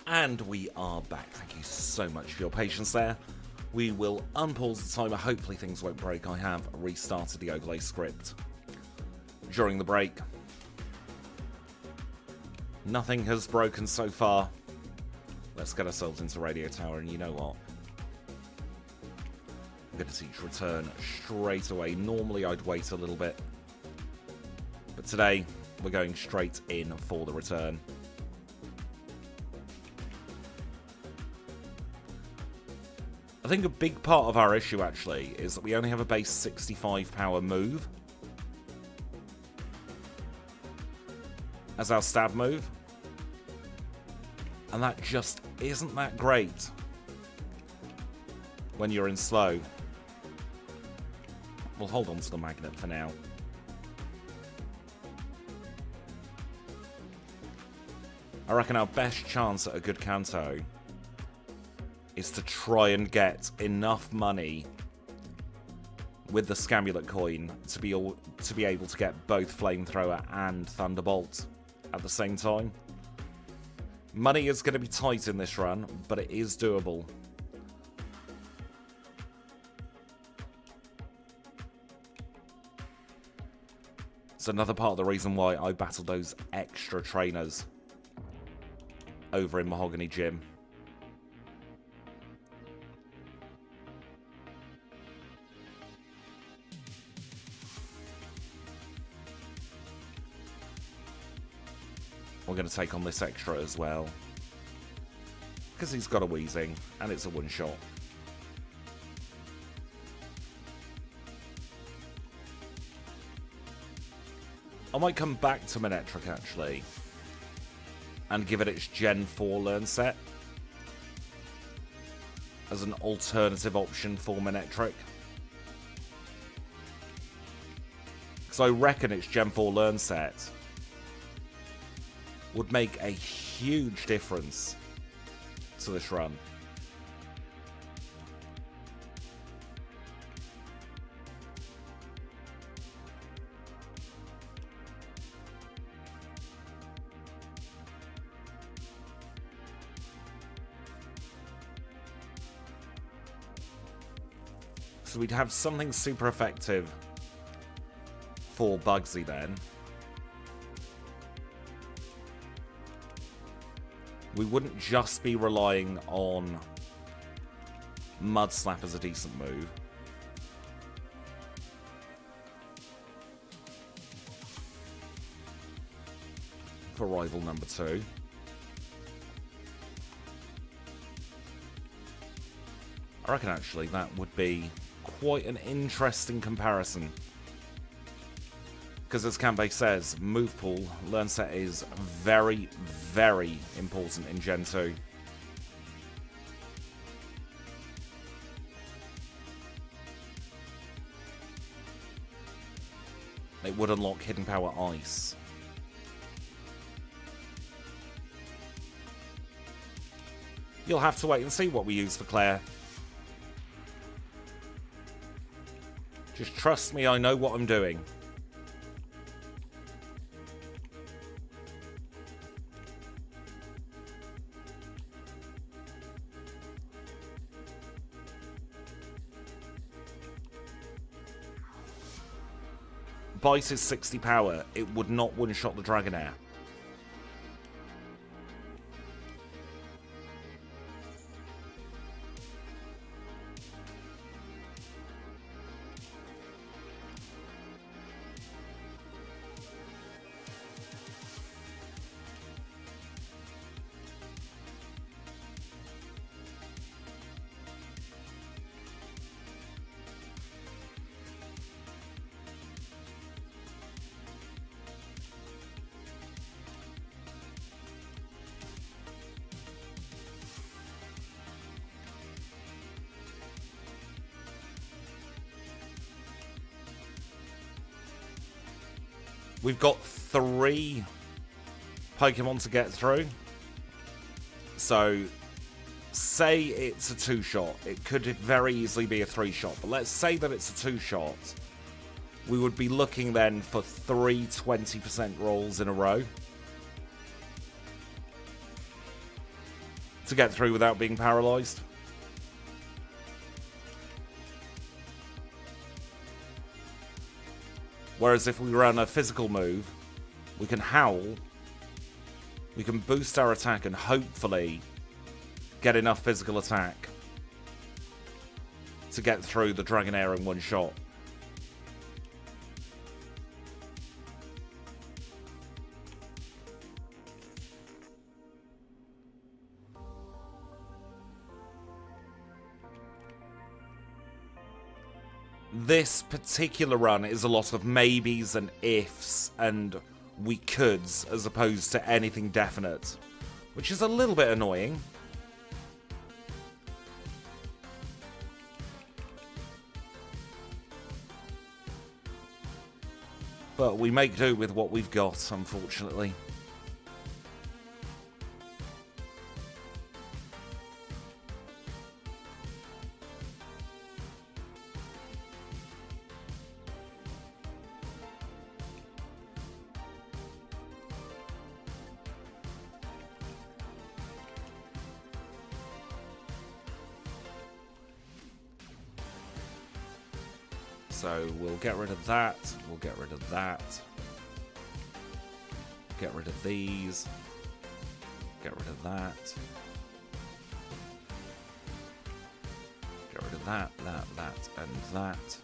And we are back. Thank you so much for your patience there. We will unpause the timer. Hopefully things won't break. I have restarted the overlay script during the break. Nothing has broken so far. Let's get ourselves into Radio Tower, and you know what? I'm going to teach return straight away. Normally I'd wait a little bit, but today we're going straight in for the return. I think a big part of our issue, actually, is that we only have a base 65 power move as our stab move. And that just isn't that great when you're in slow. We'll hold on to the magnet for now. I reckon our best chance at a good Kanto is to try and get enough money with the Scamulet coin to be able to get both Flamethrower and Thunderbolt at the same time. Money is going to be tight in this run, but it is doable. It's another part of the reason why I battled those extra trainers over in Mahogany Gym. We're going to take on this extra as well, because he's got a Wheezing, and it's a one-shot. I might come back to MANECTRIC, actually, and give it its Gen 4 learn set as an alternative option for MANECTRIC. Because I reckon its Gen 4 learn set would make a huge difference to this run. So we'd have something super effective for Bugsy then. We wouldn't just be relying on Mud Slap as a decent move. For rival number 2. I reckon actually that would be quite an interesting comparison. Because as Kanbei says, move pool, learn set is very, very important in Gen 2. It would unlock Hidden Power Ice. You'll have to wait and see what we use for Claire. Just trust me, I know what I'm doing. Bite is 60 power. It would not one-shot the Dragonair. We've got 3 Pokemon to get through. So, say it's a 2-shot. It could very easily be a 3-shot. But let's say that it's a 2-shot. We would be looking then for 3 20% rolls in a row to get through without being paralyzed. Whereas if we run a physical move, we can howl, we can boost our attack and hopefully get enough physical attack to get through the Dragonair in one shot. This particular run is a lot of maybes and ifs and we coulds as opposed to anything definite, which is a little bit annoying. But we make do with what we've got, unfortunately. So we'll get rid of that. We'll get rid of that. Get rid of these. Get rid of that. Get rid of that, and that.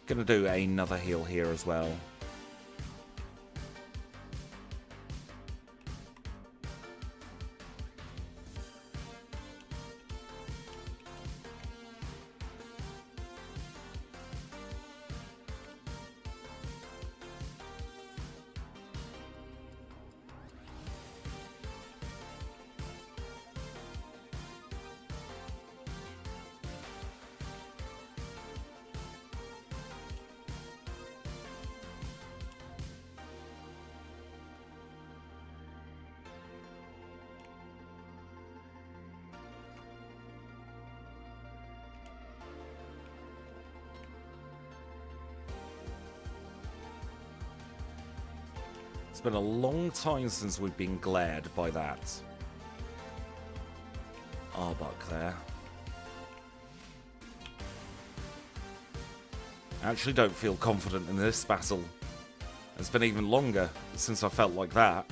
Gonna do another heal here as well. It's been a long time since we've been glared by that Arbok there. I actually don't feel confident in this battle. It's been even longer since I felt like that.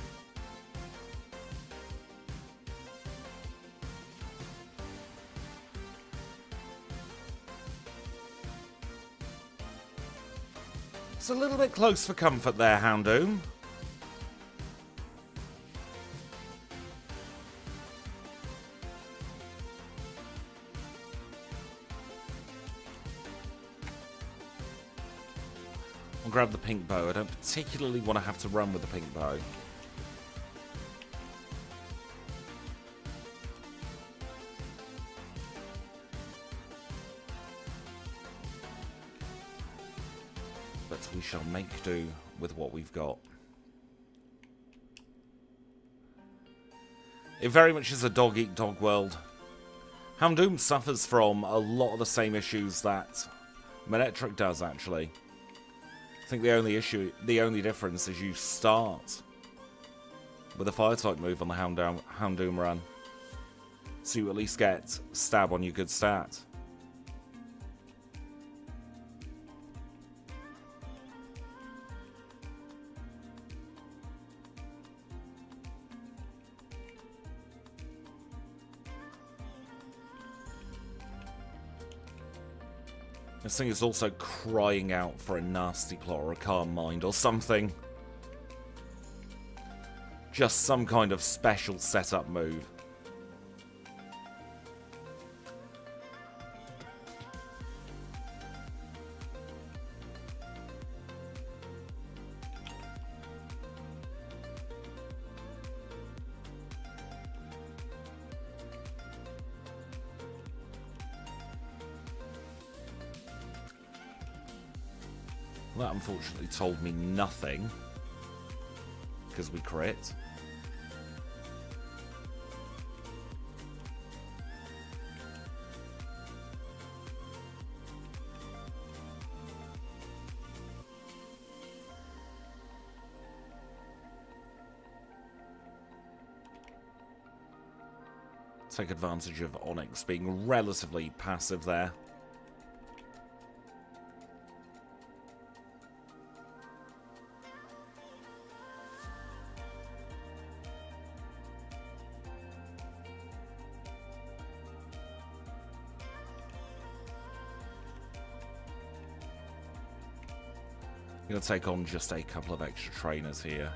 It's a little bit close for comfort there, Houndoom. I'll grab the pink bow. I don't particularly want to have to run with the pink bow. But we shall make do with what we've got. It very much is a dog-eat-dog world. Houndoom suffers from a lot of the same issues that MANECTRIC does, actually. I think the only difference is you start with a fire-type move on the Houndoom run. So you at least get stab on your good stat. This thing is also crying out for a nasty claw or a calm mind or something. Just some kind of special setup move. That unfortunately told me nothing, because we crit. Take advantage of Onyx being relatively passive there. I'm going to take on just a couple of extra trainers here.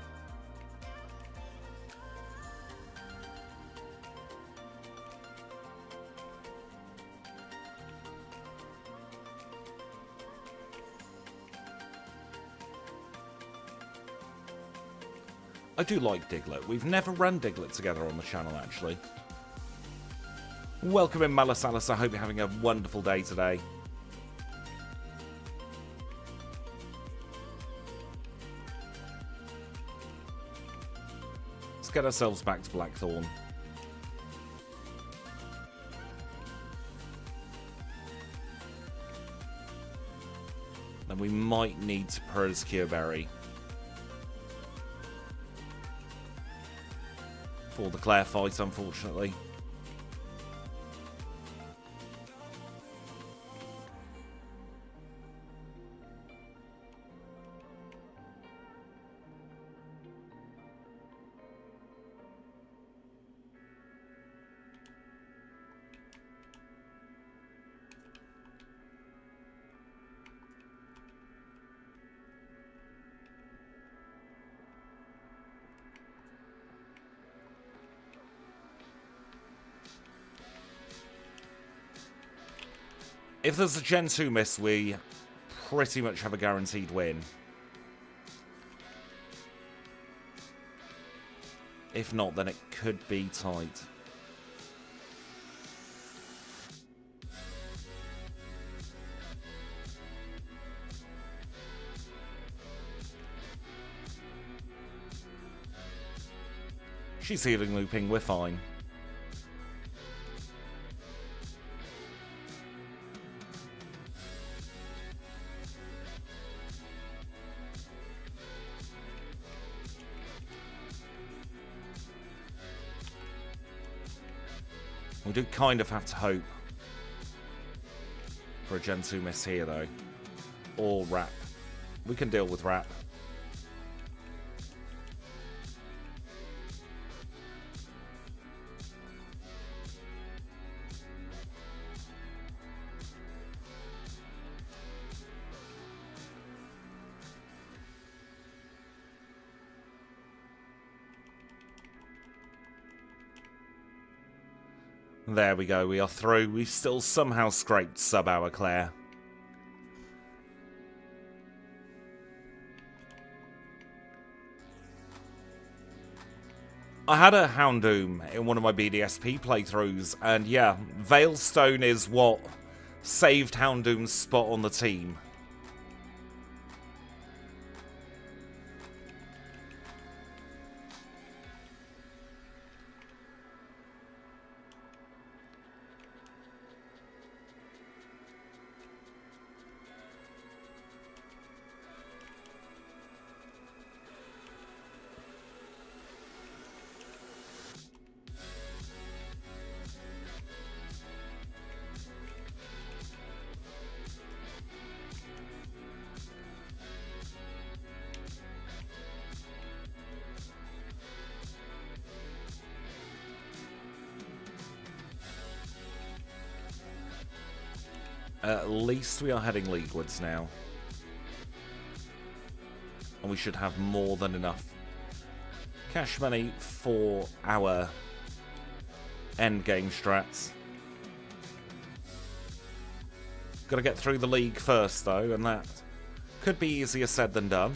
I do like Diglett. We've never run Diglett together on the channel, actually. Welcome in, Malasalis. I hope you're having a wonderful day today. Let's get ourselves back to Blackthorn. Then we might need to Prosecure Berry for the Claire fight, unfortunately. If there's a Gen 2 miss, we pretty much have a guaranteed win. If not, then it could be tight. She's healing looping, we're fine. We do kind of have to hope for a Gen 2 miss here, though. Or Wrap. We can deal with Wrap. There we go, we are through. We've still somehow scraped sub-hour Claire. I had a Houndoom in one of my BDSP playthroughs, and yeah, Veilstone is what saved Houndoom's spot on the team. At least we are heading leaguewards now. And we should have more than enough cash money for our endgame strats. Got to get through the league first, though, and that could be easier said than done.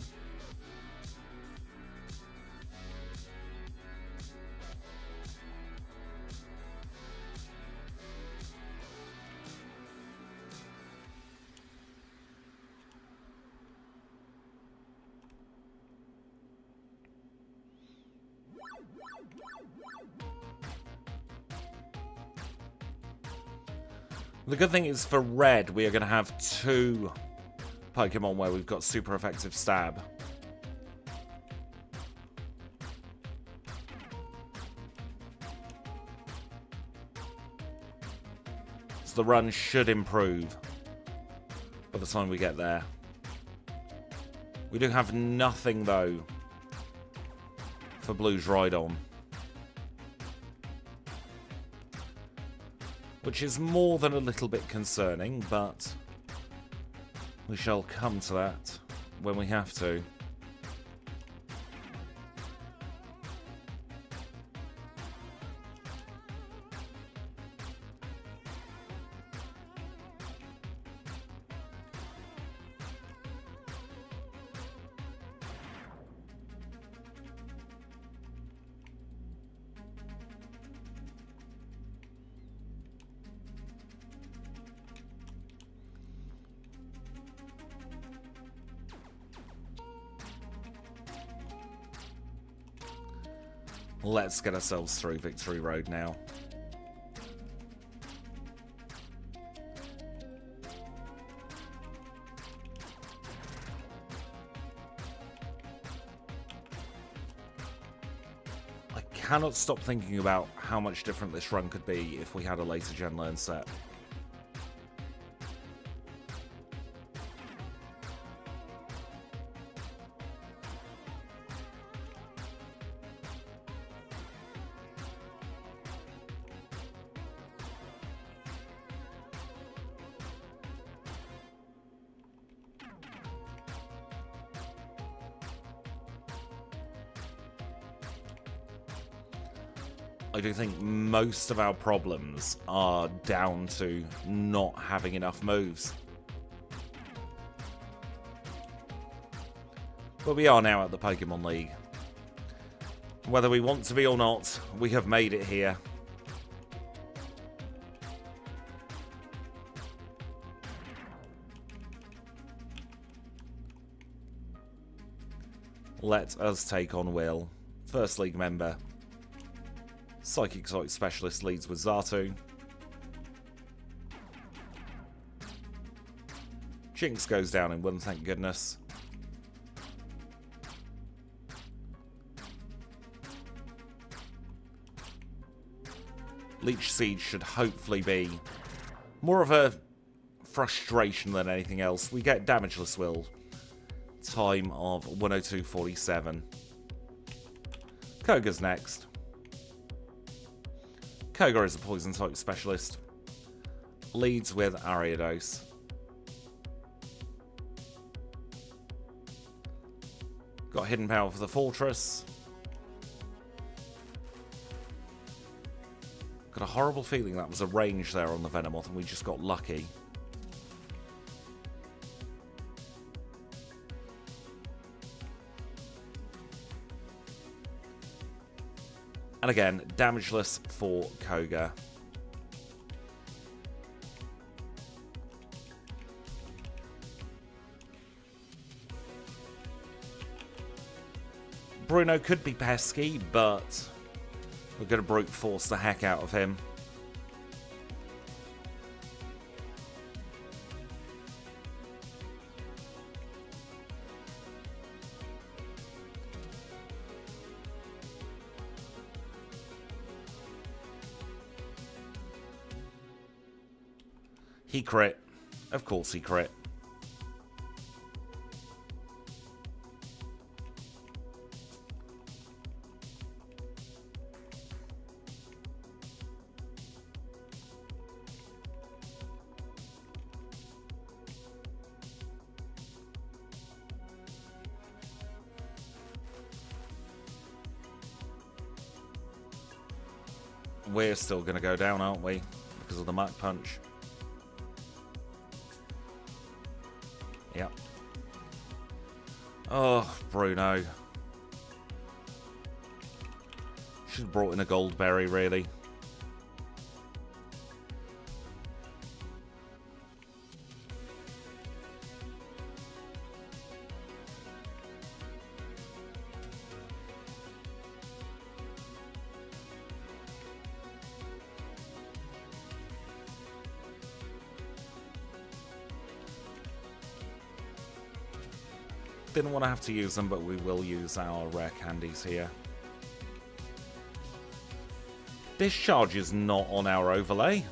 The good thing is for red, we are going to have 2 Pokemon where we've got super effective stab. So the run should improve by the time we get there. We do have nothing, though, for Blue's Rhydon, which is more than a little bit concerning, but we shall come to that when we have to. Let's get ourselves through Victory Road now. I cannot stop thinking about how much different this run could be if we had a later gen learn set. I do think most of our problems are down to not having enough moves. But we are now at the Pokémon League. Whether we want to be or not, we have made it here. Let us take on Will. First League member. Psychic Type Specialist leads with Xatu. Jinx goes down in 1, thank goodness. Leech Siege should hopefully be more of a frustration than anything else. We get Damageless Will. Time of 102.47. Koga's next. Koga is a poison type specialist. Leads with Ariados. Got hidden power for the fortress. Got a horrible feeling that was a range there on the Venomoth and we just got lucky. And again, damageless for Koga. Bruno could be pesky, but we're going to brute force the heck out of him. He crit. Of course he crit. We're still going to go down, aren't we? Because of the Mach Punch. Yep. Oh, Bruno. Should have brought in a gold berry, really. Didn't want to have to use them, but we will use our rare candies here. Discharge is not on our overlay.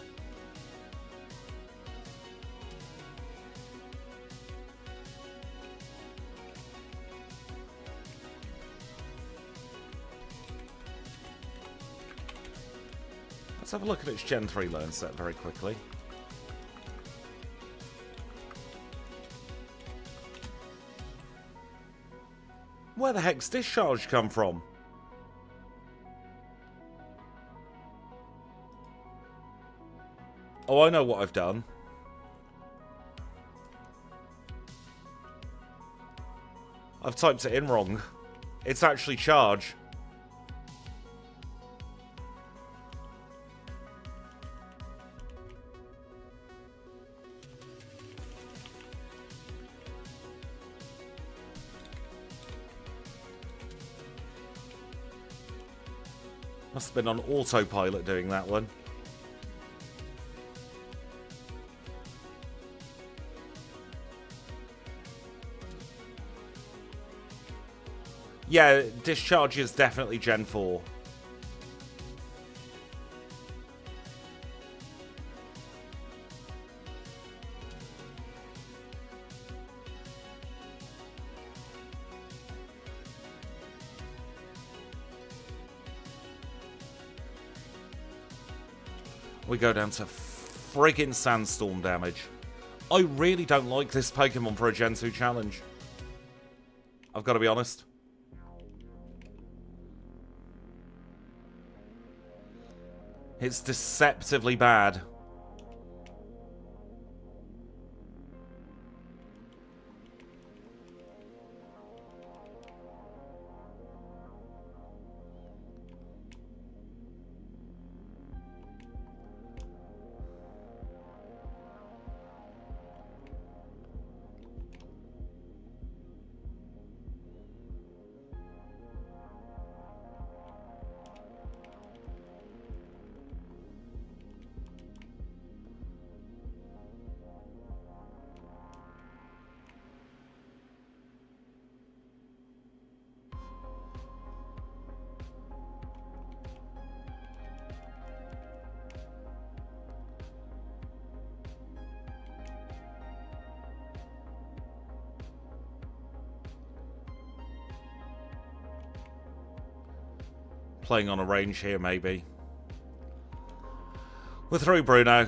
Let's have a look at its Gen 3 learn set very quickly. Where the heck's Discharge come from? Oh, I know what I've done. I've typed it in wrong. It's actually Charge. Must have been on autopilot doing that one. Yeah, Discharge is definitely Gen 4. We go down to friggin' Sandstorm damage. I really don't like this Pokemon for a Gen 2 challenge. I've got to be honest. It's deceptively bad. Playing on a range here, maybe. We're through, Bruno.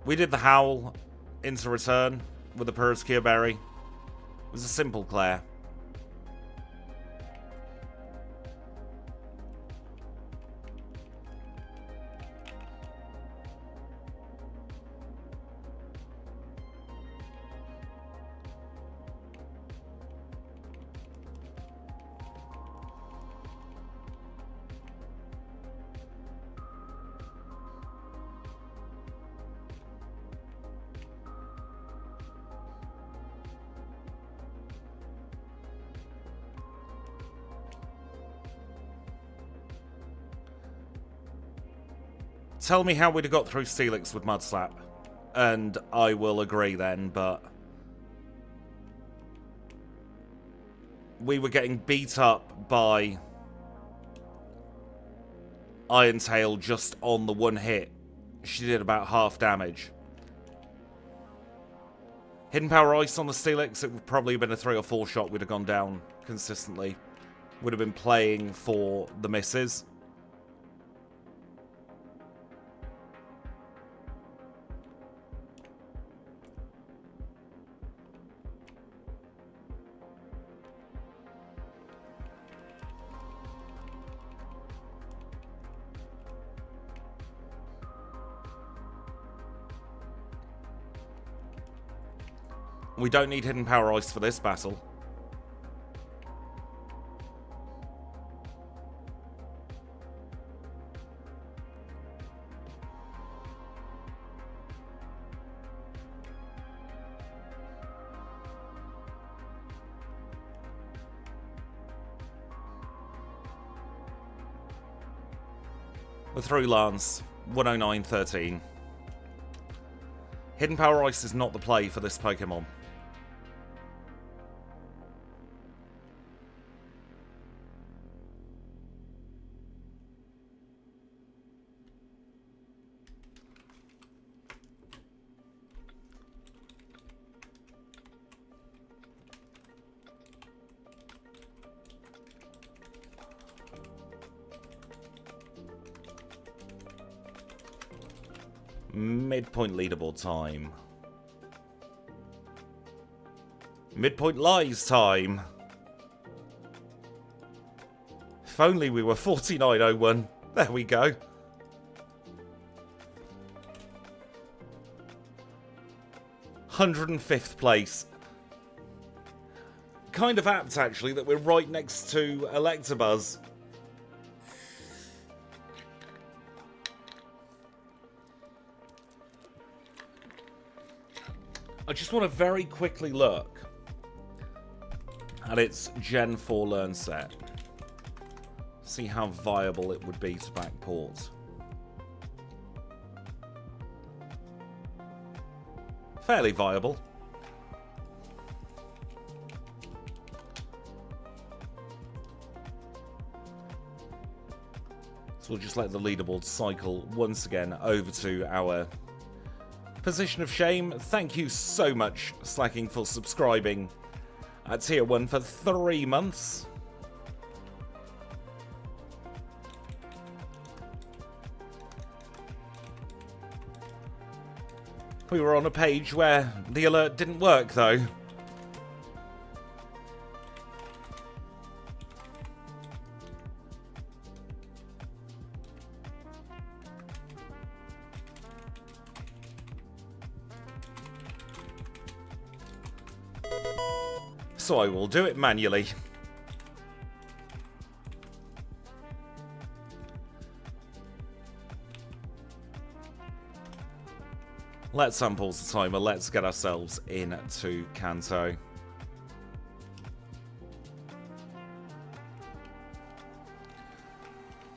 We did the Howl into return with the Perovskite Berry. It was a simple clear. Tell me how we'd have got through Steelix with Mudslap, and I will agree then, but we were getting beat up by Iron Tail just on the one hit. She did about half damage. Hidden Power Ice on the Steelix, it would probably have been a 3 or 4 shot. We'd have gone down consistently. Would have been playing for the misses. We don't need Hidden Power Ice for this battle. We're through, Lance. 109.13. Hidden Power Ice is not the play for this Pokemon. Midpoint leaderboard time. Midpoint lies time. If only we were 49.01. There we go. th place. Kind of apt, actually, that we're right next to Electabuzz. I just want to very quickly look at its Gen 4 learn set. See how viable it would be to backport. Fairly viable. So we'll just let the leaderboard cycle once again over to our position of shame. Thank you so much, Slacking, for subscribing at Tier 1 for 3 months. We were on a page where the alert didn't work, though. So I will do it manually. Let's unpause the timer. Let's get ourselves into Kanto.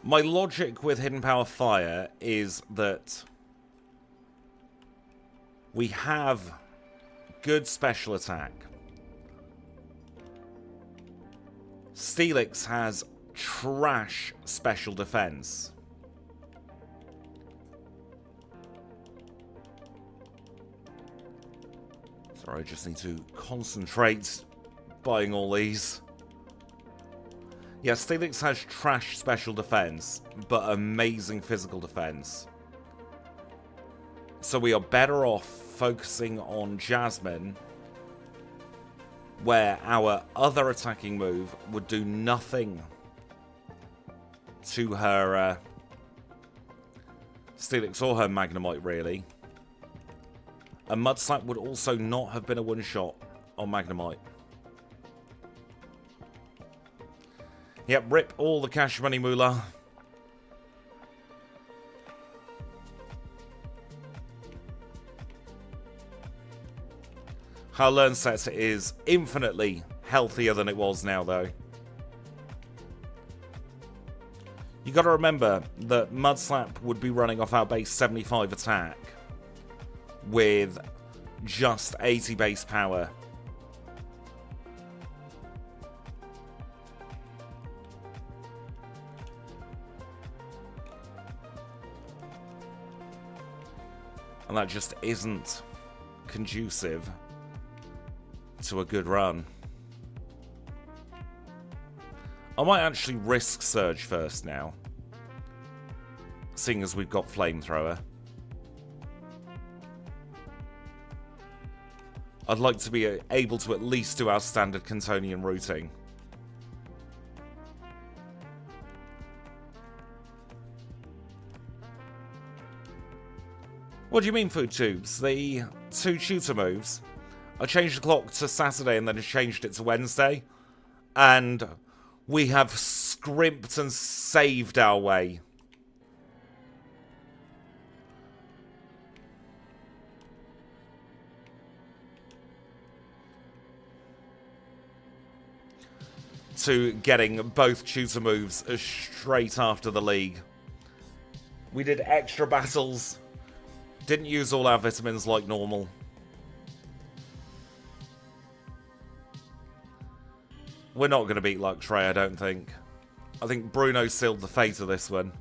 My logic with Hidden Power Fire is that we have good special attack. Steelix has trash special defense. Sorry, I just need to concentrate buying all these. Yeah, Steelix has trash special defense, but amazing physical defense. So we are better off focusing on Jasmine, where our other attacking move would do nothing to her Steelix or her Magnemite, really. A Mud Slap would also not have been a one-shot on Magnemite. Yep, rip all the cash money moolah. Her learn set is infinitely healthier than it was now, though. You got to remember that Mud Slap would be running off our base 75 attack with just 80 base power. And that just isn't conducive to a good run. I might actually risk Surge first now, seeing as we've got Flamethrower. I'd like to be able to at least do our standard Kantonian routing. What do you mean, Food Tubes? The 2 tutor moves. I changed the clock to Saturday and then I changed it to Wednesday. And we have scrimped and saved our way. To getting both tutor moves straight after the league. We did extra battles. Didn't use all our vitamins like normal. We're not going to beat Luxray, I don't think. I think Bruno sealed the fate of this one.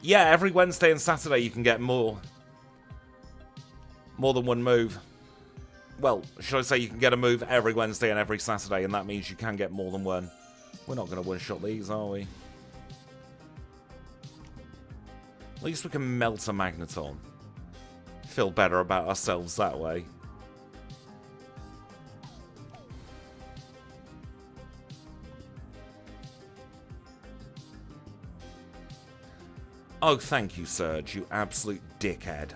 Yeah, every Wednesday and Saturday you can get more than one move. Well, should I say you can get a move every Wednesday and every Saturday, and that means you can get more than one. We're not going to one-shot these, are we? At least we can melt a Magneton. Feel better about ourselves that way. Oh, thank you, Surge, you absolute dickhead.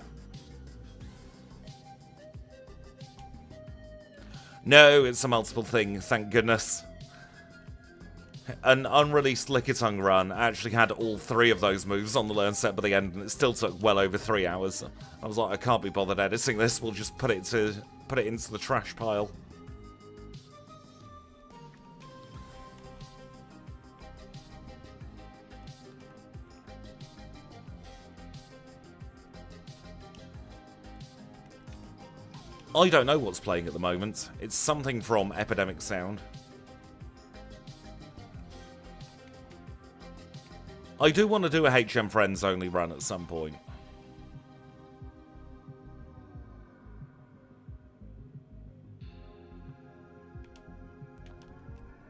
No, it's a multiple thing, thank goodness. An unreleased Lickitung run actually had all 3 of those moves on the learn set by the end, and it still took well over 3 hours. I was like, I can't be bothered editing this, we'll just put it into the trash pile. I don't know what's playing at the moment. It's something from Epidemic Sound. I do want to do a HM Friends only run at some point.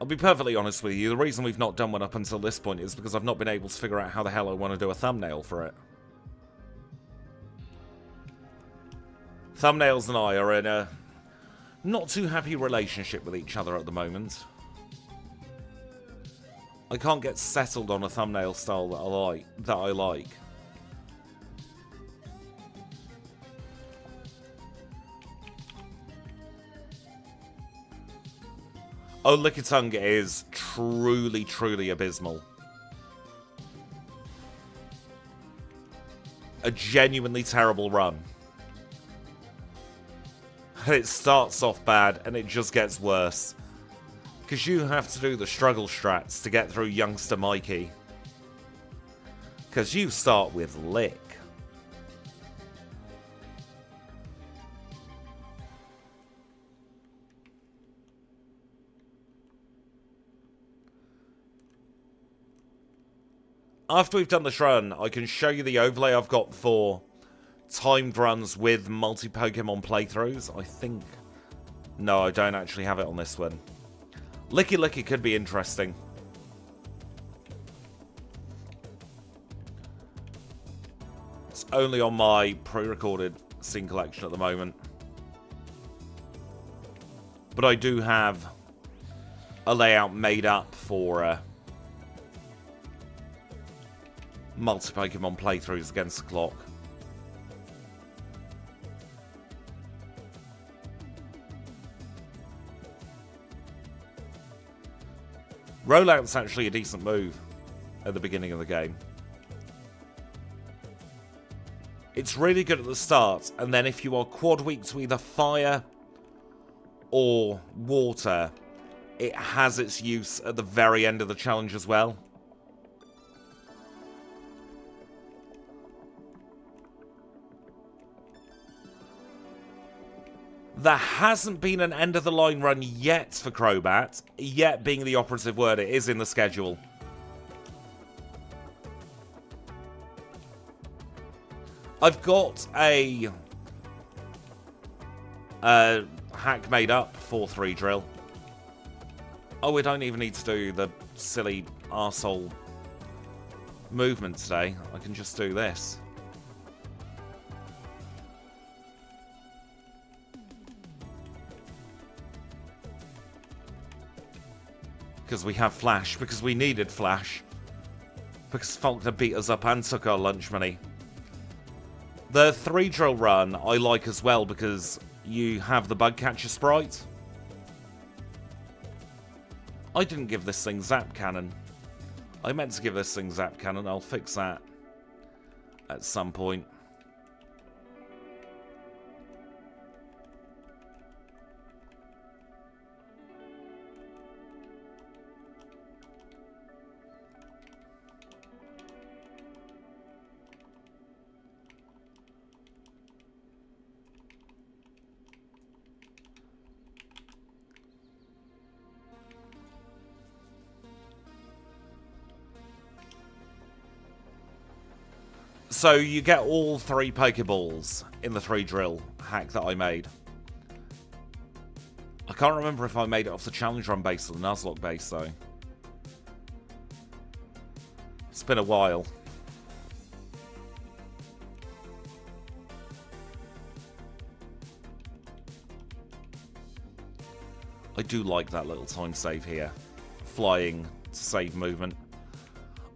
I'll be perfectly honest with you, the reason we've not done one up until this point is because I've not been able to figure out how the hell I want to do a thumbnail for it. Thumbnails and I are in a not too happy relationship with each other at the moment. I can't get settled on a thumbnail style that I like. Oh, Lickitung is truly, truly abysmal. A genuinely terrible run. It starts off bad and it just gets worse. Because you have to do the struggle strats to get through youngster Mikey. Because you start with Lick. After we've done this run, I can show you the overlay I've got for timed runs with multi-Pokemon playthroughs. I think... No, I don't actually have it on this one. Licky Licky could be interesting. It's only on my pre-recorded scene collection at the moment. But I do have a layout made up for multi-Pokemon playthroughs against the clock. Rollout's actually a decent move at the beginning of the game. It's really good at the start, and then if you are quad weak to either fire or water, it has its use at the very end of the challenge as well. There hasn't been an end-of-the-line run yet for Crobat. Yet being the operative word, it is in the schedule. I've got a hack made up for 3 drill. Oh, we don't even need to do the silly arsehole movement today. I can just do this. Because we have Flash. Because we needed Flash. Because Faulkner beat us up and took our lunch money. The 3 drill run I like as well because you have the bug catcher sprite. I didn't give this thing Zap Cannon. I meant to give this thing Zap Cannon. I'll fix that at some point. So you get all 3 Pokeballs in the 3 drill hack that I made. I can't remember if I made it off the challenge run base or the Nuzlocke base though. It's been a while. I do like that little time save here. Flying to save movement.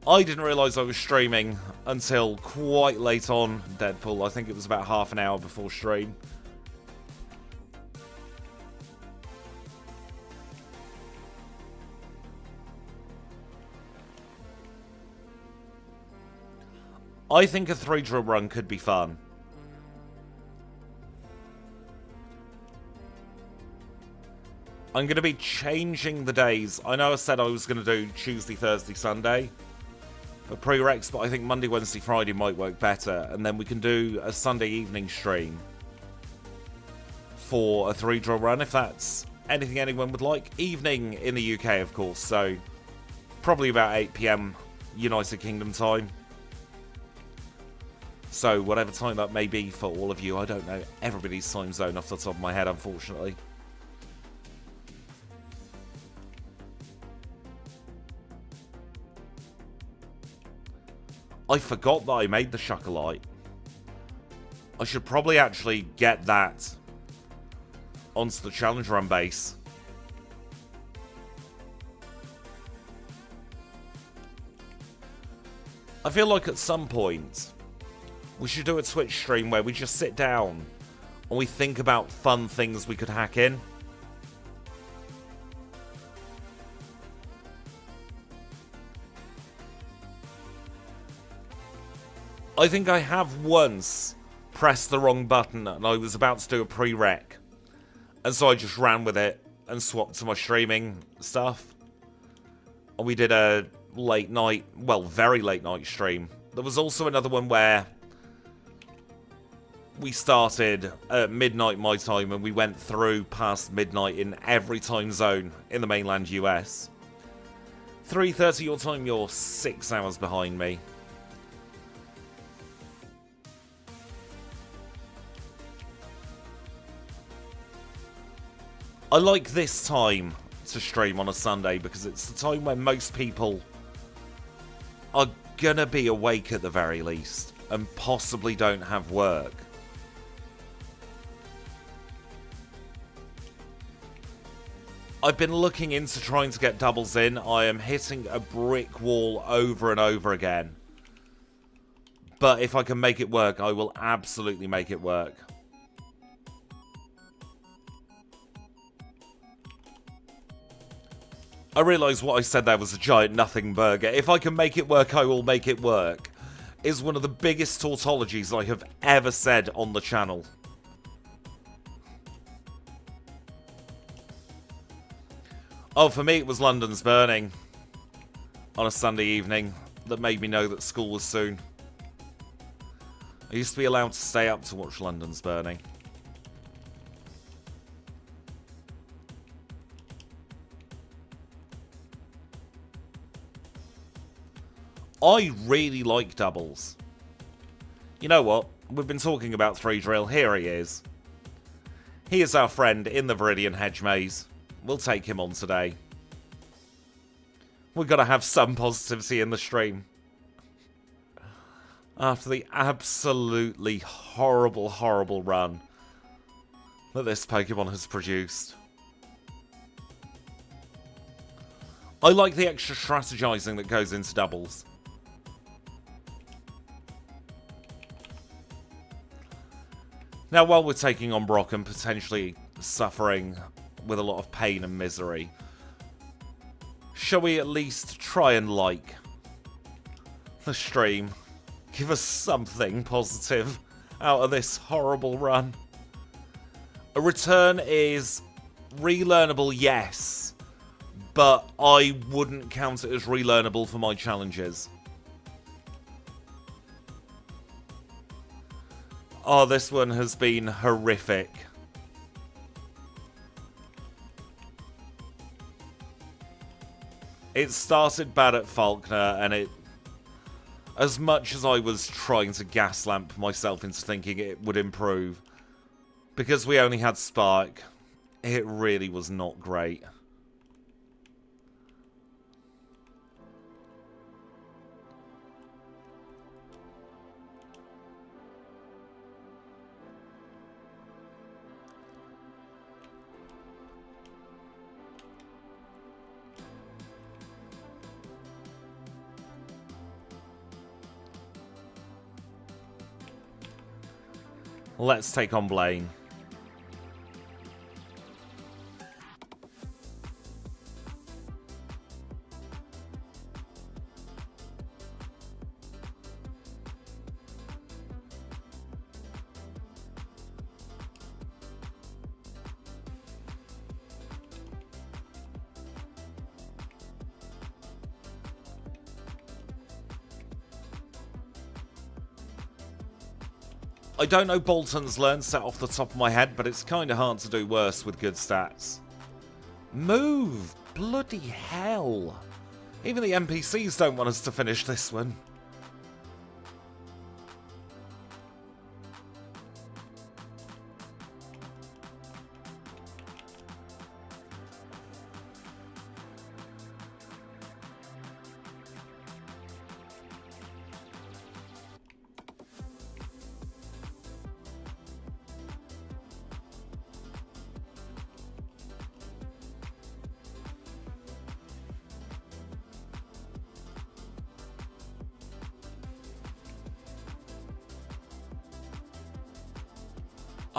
I didn't realise I was streaming until quite late on Deadpool. I think it was about half an hour before stream. I think a 3 drill run could be fun. I'm going to be changing the days. I know I said I was going to do Tuesday, Thursday, Sunday for prereqs, but I think Monday, Wednesday, Friday might work better. And then we can do a Sunday evening stream for a 3 drill run, if that's anything anyone would like. Evening in the UK, of course, so probably about 8 PM United Kingdom time. So whatever time that may be for all of you, I don't know everybody's time zone off the top of my head, unfortunately. I forgot that I made the Shuckleite. I should probably actually get that onto the challenge run base. I feel like at some point we should do a Twitch stream where we just sit down and we think about fun things we could hack in. I think I have once pressed the wrong button and I was about to do a prereq. And so I just ran with it and swapped to my streaming stuff. And we did a late night, well, very late night stream. There was also another one where we started at midnight my time and we went through past midnight in every time zone in the mainland US. 3:30 your time, you're 6 hours behind me. I like this time to stream on a Sunday because it's the time when most people are gonna be awake at the very least and possibly don't have work. I've been looking into trying to get doubles in. I am hitting a brick wall over and over again. But if I can make it work, I will absolutely make it work. I realise what I said there was a giant nothing burger. If I can make it work, I will make it work. Is one of the biggest tautologies I have ever said on the channel. Oh, for me it was London's Burning on a Sunday evening that made me know that school was soon. I used to be allowed to stay up to watch London's Burning. I really like doubles. You know what? We've been talking about 3 drill. Here he is. He is our friend in the Viridian Hedge Maze. We'll take him on today. We've got to have some positivity in the stream. After the absolutely horrible, horrible run that this Pokemon has produced. I like the extra strategizing that goes into doubles. Now, while we're taking on Brock and potentially suffering with a lot of pain and misery, shall we at least try and like the stream? Give us something positive out of this horrible run. A return is relearnable, yes, but I wouldn't count it as relearnable for my challenges. Oh, this one has been horrific. It started bad at Falkner, and it... As much as I was trying to gaslamp myself into thinking it would improve, because we only had Spark, it really was not great. Let's take on Blaine. I don't know Bolton's learn set off the top of my head, but it's kind of hard to do worse with good stats. Move! Bloody hell! Even the NPCs don't want us to finish this one.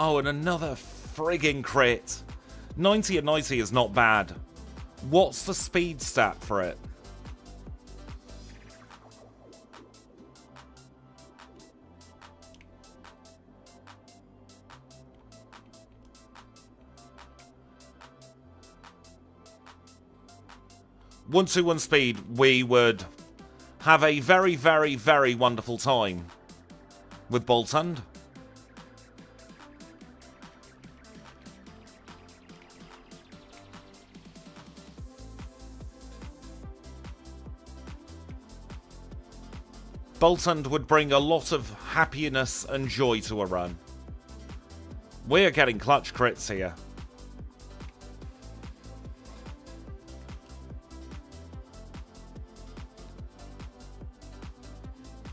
Oh, and another frigging crit. 90 and 90 is not bad. What's the speed stat for it? One, 2, 1 speed, we would have a very, very, very wonderful time with Boltund. Boltund would bring a lot of happiness and joy to a run. We're getting clutch crits here.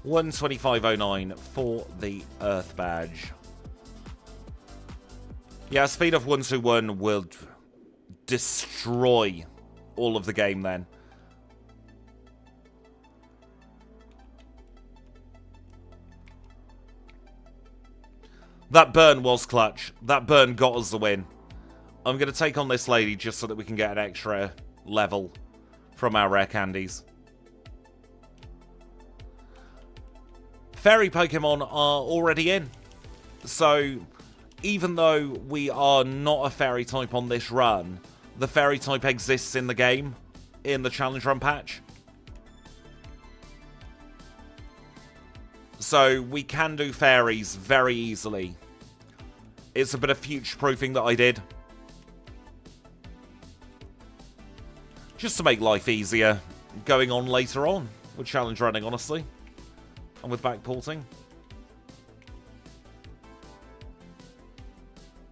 $125.09 for the Earth Badge. Yeah, speed of 121 will destroy all of the game then. That burn was clutch. That burn got us the win. I'm going to take on this lady just so that we can get an extra level from our rare candies. Fairy Pokemon are already in. So, even though we are not a Fairy type on this run, the Fairy type exists in the game, in the Challenge Run patch. So, we can do Fairies very easily. It's a bit of future-proofing that I did. Just to make life easier going on later on with Challenge Running, honestly. And with backporting.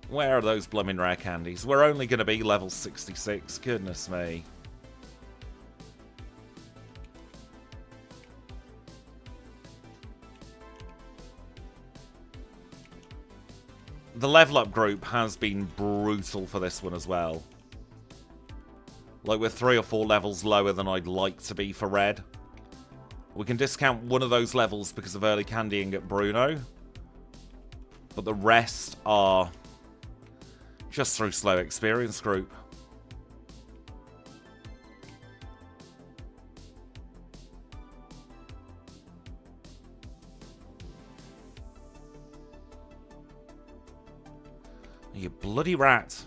Where are those blooming rare candies? We're only going to be level 66. Goodness me. The level up group has been brutal for this one as well. Like, we're 3 or 4 levels lower than I'd like to be for red. We can discount one of those levels because of early candying at Bruno. But the rest are just through slow experience group. You bloody rat.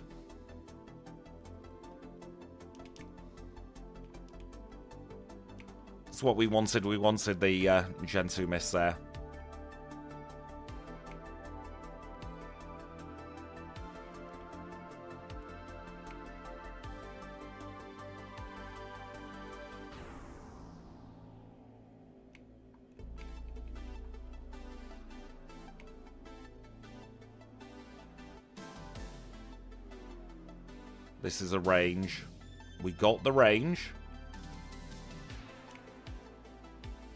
That's what we wanted. We wanted the Gen 2 miss there. This is a range. We got the range.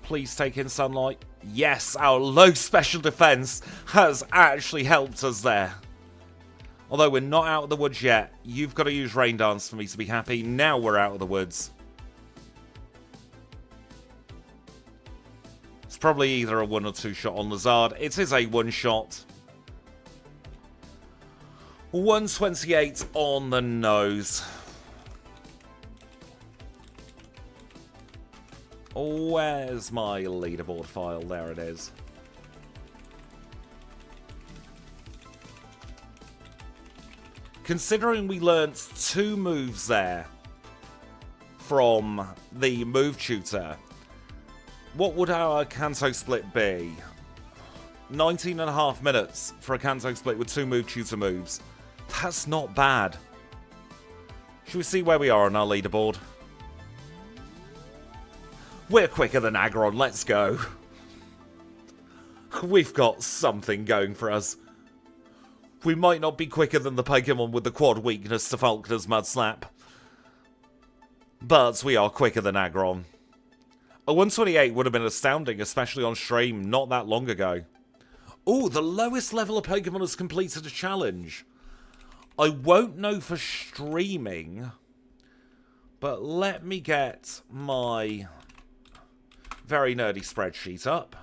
Please take in sunlight. Yes, our low special defense has actually helped us there. Although we're not out of the woods yet. You've got to use Rain Dance for me to be happy. Now we're out of the woods. It's probably either a 1 or 2 shot on Lizard. It is a 1 shot. 128 on the nose. Where's my leaderboard file? There it is. Considering we learnt 2 moves there from the move tutor, what would our Kanto split be? 19.5 minutes for a Kanto split with 2 move tutor moves. That's not bad. Should we see where we are on our leaderboard? We're quicker than Aggron, let's go. We've got something going for us. We might not be quicker than the Pokemon with the quad weakness to Falkner's Mud Slap, but we are quicker than Aggron. A 128 would have been astounding, especially on stream not that long ago. Ooh, the lowest level of Pokemon has completed a challenge. I won't know for streaming, but let me get my very nerdy spreadsheet up.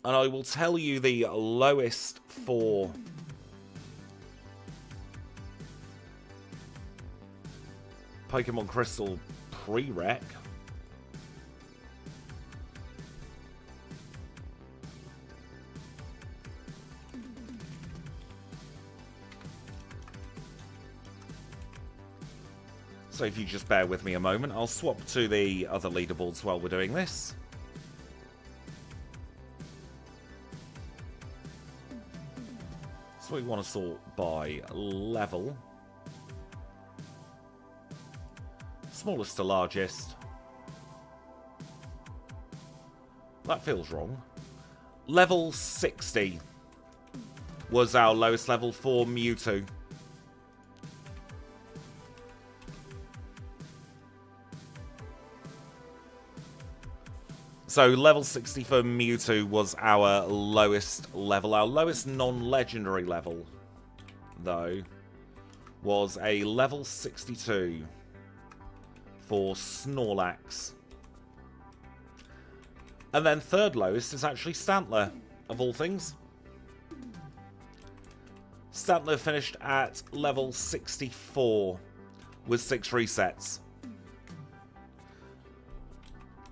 And I will tell you the lowest for Pokemon Crystal pre-rec. So if you just bear with me a moment, I'll swap to the other leaderboards while we're doing this. So we want to sort by level. Smallest to largest. That feels wrong. Level 60 was our lowest level for Mewtwo. So level 60 for Mewtwo was our lowest level. Our lowest non-legendary level, though, was a level 62 for Snorlax. And then third lowest is actually Stantler, of all things. Stantler finished at level 64 with 6 resets.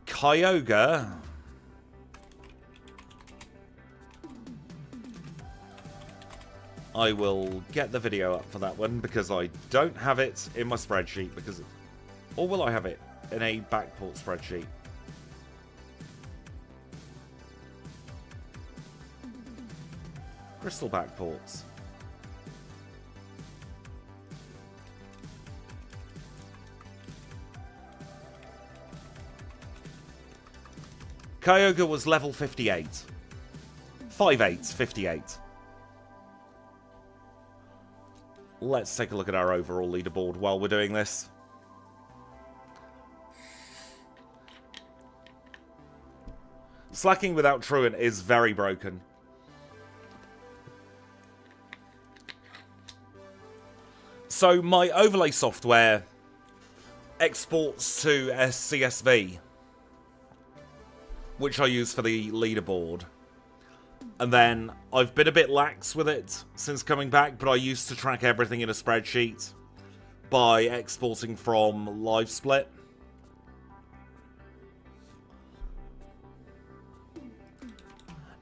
Kyogre I will get the video up for that one because I don't have it in my spreadsheet or will I have it in a Backport spreadsheet? Crystal Backports. Kyogre was level 58. 5'8", 58. Let's take a look at our overall leaderboard while we're doing this. Slacking without Truant is very broken. So my overlay software exports to a CSV, which I use for the leaderboard. And then I've been a bit lax with it since coming back, but I used to track everything in a spreadsheet by exporting from LiveSplit.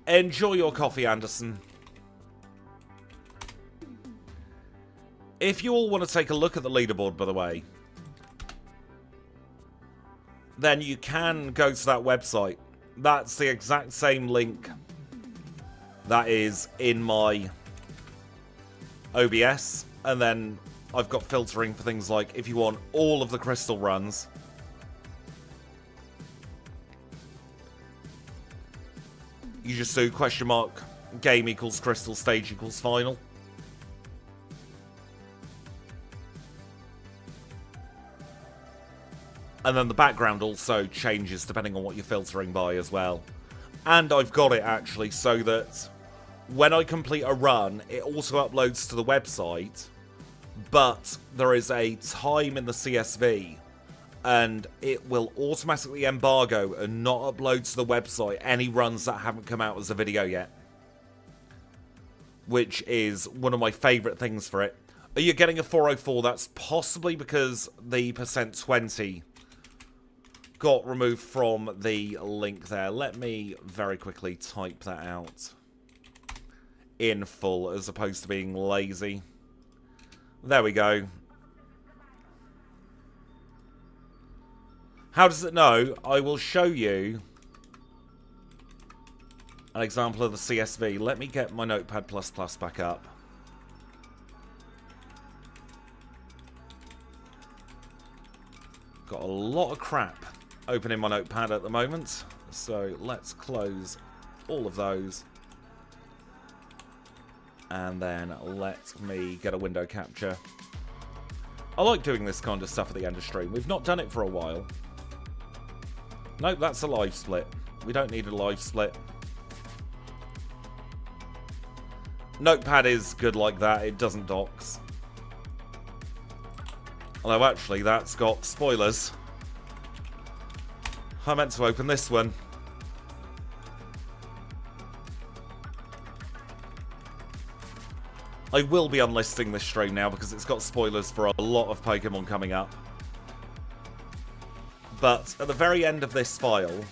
Enjoy your coffee, Anderson. If you all want to take a look at the leaderboard, by the way, then you can go to that website. That's the exact same link that is in my OBS. And then I've got filtering for things like if you want all of the crystal runs. You just do !, game equals crystal, stage equals final. And then the background also changes depending on what you're filtering by as well. And I've got it actually so that when I complete a run, it also uploads to the website, but there is a time in the CSV, and it will automatically embargo and not upload to the website any runs that haven't come out as a video yet. Which is one of my favourite things for it. Are you getting a 404? That's possibly because the %20 got removed from the link there. Let me very quickly type that out in full as opposed to being lazy. There we go. How does it know? I will show you an example of the CSV. Let me get my Notepad++ back up. Got a lot of crap open in my Notepad at the moment, so let's close all of those. And then let me get a window capture. I like doing this kind of stuff at the end of stream. We've not done it for a while. Nope, that's a live split. We don't need a live split. Notepad is good like that. It doesn't dox. Although actually that's got spoilers. I meant to open this one. I will be unlisting this stream now because it's got spoilers for a lot of Pokemon coming up. But at the very end of this file,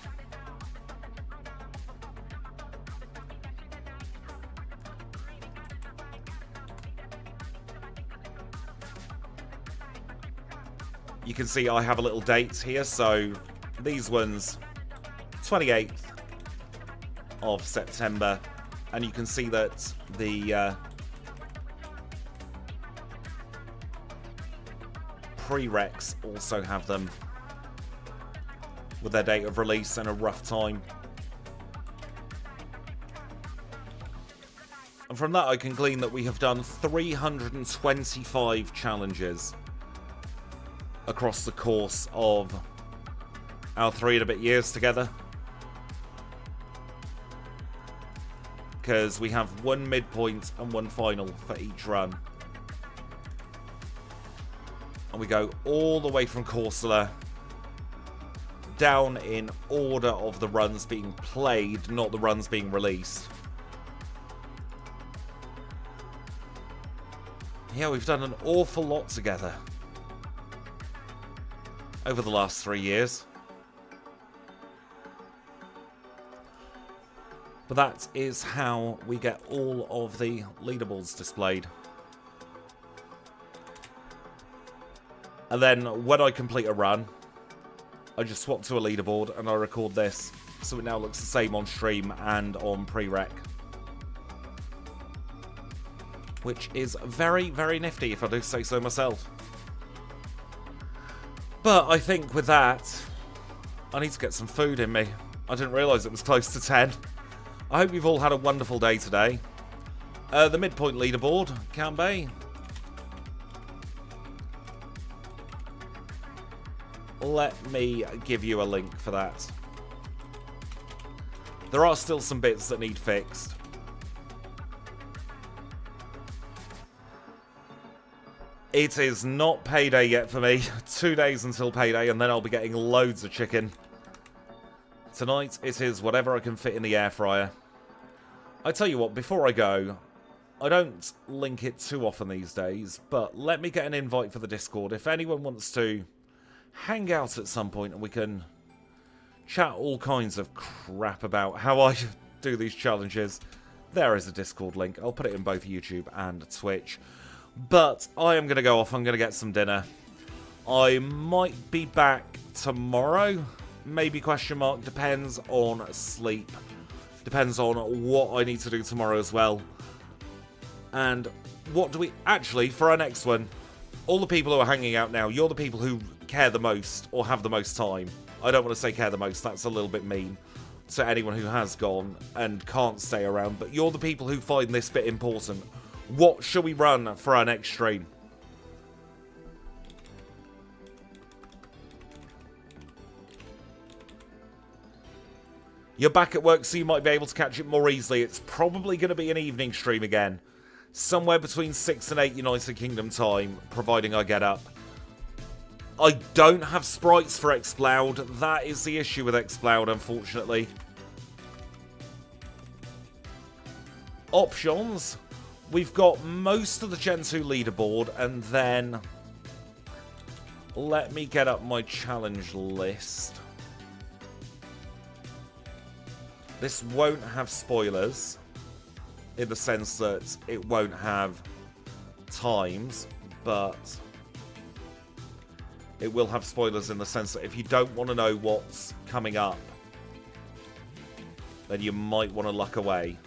you can see I have a little date here. So these ones, 28th of September. And you can see that the prereqs also have them with their date of release and a rough time. And from that I can glean that we have done 325 challenges across the course of our 3 and a bit years together. Because we have 1 midpoint and 1 final for each run. And we go all the way from Corsola down in order of the runs being played, not the runs being released. Yeah, we've done an awful lot together over the last 3 years. But that is how we get all of the leaderboards displayed. And then when I complete a run, I just swap to a leaderboard and I record this. So it now looks the same on stream and on prereq. Which is very, very nifty if I do say so myself. But I think with that, I need to get some food in me. I didn't realise it was close to 10. I hope you've all had a wonderful day today. The midpoint leaderboard can be. Let me give you a link for that. There are still some bits that need fixed. It is not payday yet for me. 2 days until payday, and then I'll be getting loads of chicken. Tonight, it is whatever I can fit in the air fryer. I tell you what, before I go, I don't link it too often these days, but let me get an invite for the Discord. If anyone wants to hang out at some point and we can chat all kinds of crap about how I do these challenges, there is a Discord link. I'll put it in both YouTube and Twitch. But I am going to go off. I'm going to get some dinner. I might be back tomorrow. Maybe question mark. Depends on sleep. Depends on what I need to do tomorrow as well. And what do we... Actually, for our next one, all the people who are hanging out now, you're the people who care the most or have the most time. I don't want to say care the most. That's a little bit mean to anyone who has gone and can't stay around. But you're the people who find this bit important. What shall we run for our next stream? You're back at work, so you might be able to catch it more easily. It's probably going to be an evening stream again. Somewhere between 6 and 8 United Kingdom time, providing I get up. I don't have sprites for Xploud. That is the issue with Xploud, unfortunately. Options. We've got most of the Gen 2 leaderboard, and then let me get up my challenge list. This won't have spoilers, in the sense that it won't have times, but it will have spoilers in the sense that if you don't want to know what's coming up, then you might want to luck away.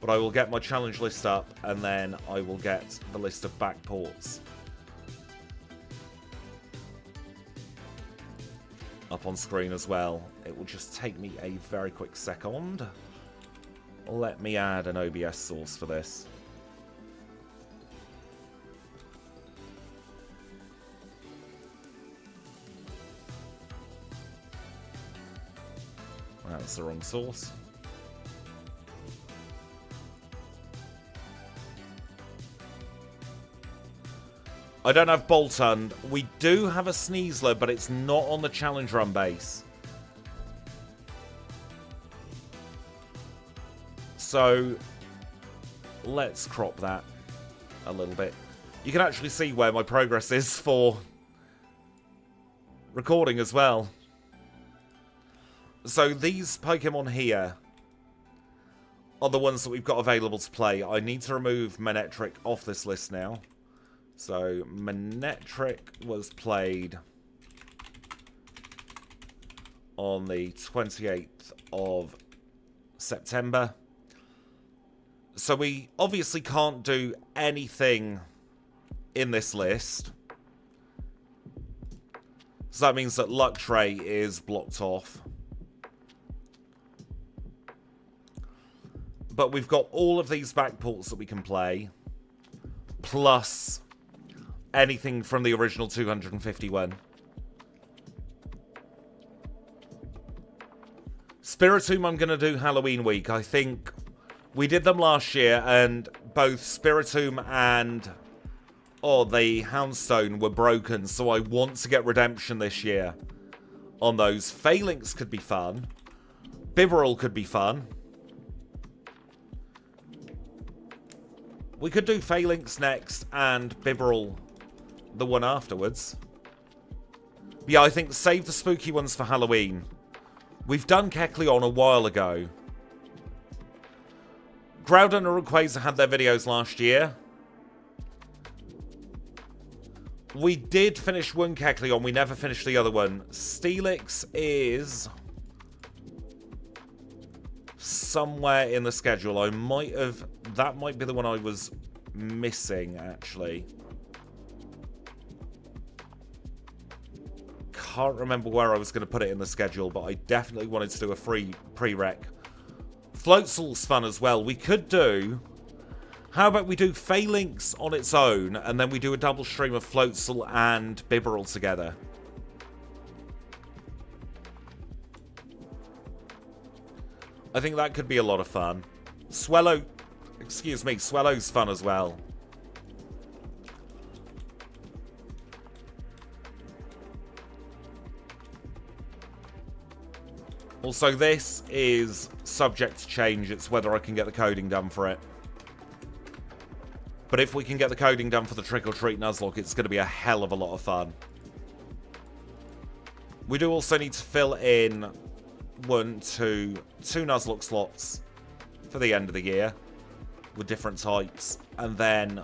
But I will get my challenge list up, and then I will get the list of backports up on screen as well. It will just take me a very quick second. Let me add an OBS source for this. That's the wrong source. I don't have Boltund. We do have a Sneasler, but it's not on the challenge run base. So let's crop that a little bit. You can actually see where my progress is for recording as well. So these Pokemon here are the ones that we've got available to play. I need to remove MANECTRIC off this list now. So MANECTRIC was played on the 28th of September. So we obviously can't do anything in this list. So that means that Luxray is blocked off. But we've got all of these backports that we can play, plus anything from the original 251. Spiritomb I'm going to do Halloween week. I think we did them last year, and both Spiritomb and the Houndstone were broken, so I want to get redemption this year on those. Phalanx could be fun. Bibarel could be fun. We could do Phalanx next and Bibarel the one afterwards. But yeah, I think save the spooky ones for Halloween. We've done Kecleon a while ago. Groudon and Rayquaza had their videos last year. We did finish one Kecleon, we never finished the other one. Steelix is somewhere in the schedule. That might be the one I was missing, actually. Can't remember where I was going to put it in the schedule, but I definitely wanted to do a free prereq. Floatzel's fun as well. We could do... How about we do Phalanx on its own, and then we do a double stream of Floatzel and Bibarel together. I think that could be a lot of fun. Swellow's fun as well. Also, this is subject to change. It's whether I can get the coding done for it. But if we can get the coding done for the Trick or Treat Nuzlocke, it's going to be a hell of a lot of fun. We do also need to fill in two Nuzlocke slots for the end of the year with different types. And then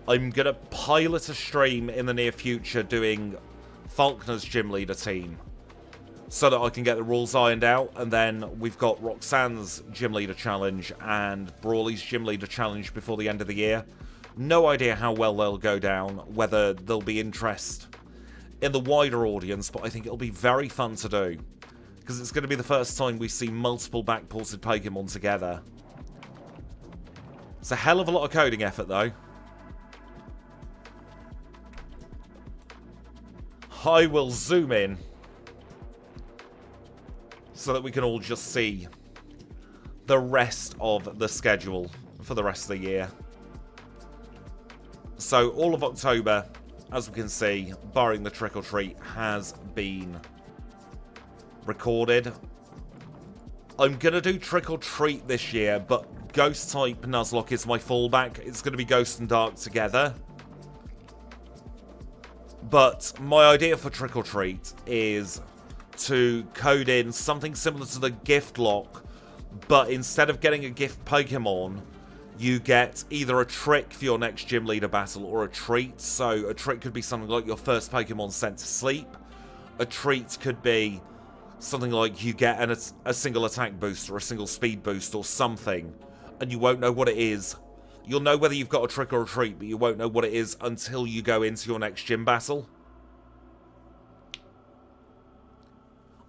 I'm going to pilot a stream in the near future doing Falkner's gym leader team so that I can get the rules ironed out. And then we've got Roxanne's gym leader challenge and Brawley's gym leader challenge before the end of the year. No idea how well they'll go down, whether there'll be interest in the wider audience, but I think it'll be very fun to do because it's going to be the first time we see multiple backported Pokemon together. It's a hell of a lot of coding effort, though. I will zoom in so that we can all just see the rest of the schedule for the rest of the year. So all of October, as we can see, barring the Trick or Treat, has been recorded. I'm going to do Trick or Treat this year, but Ghost type Nuzlocke is my fallback. It's going to be Ghost and Dark together. But my idea for Trick or Treat is to code in something similar to the gift lock, but instead of getting a gift Pokemon, you get either a trick for your next gym leader battle or a treat. So a trick could be something like your first Pokemon sent to sleep. A treat could be something like you get a single attack boost or a single speed boost or something, and you won't know what it is. You'll know whether you've got a trick or a treat, but you won't know what it is until you go into your next gym battle.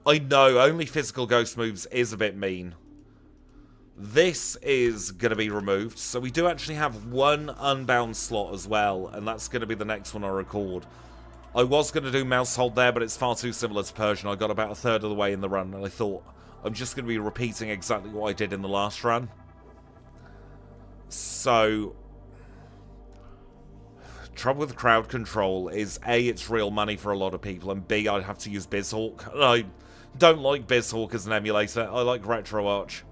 I know, only physical ghost moves is a bit mean. This is going to be removed, so we do actually have one Unbound slot as well, and that's going to be the next one I record. I was going to do Mousehold there, but it's far too similar to Persian. I got about a third of the way in the run, and I thought, I'm just going to be repeating exactly what I did in the last run. So, trouble with crowd control is A, it's real money for a lot of people, and B, I'd have to use BizHawk. And I don't like BizHawk as an emulator. I like RetroArch.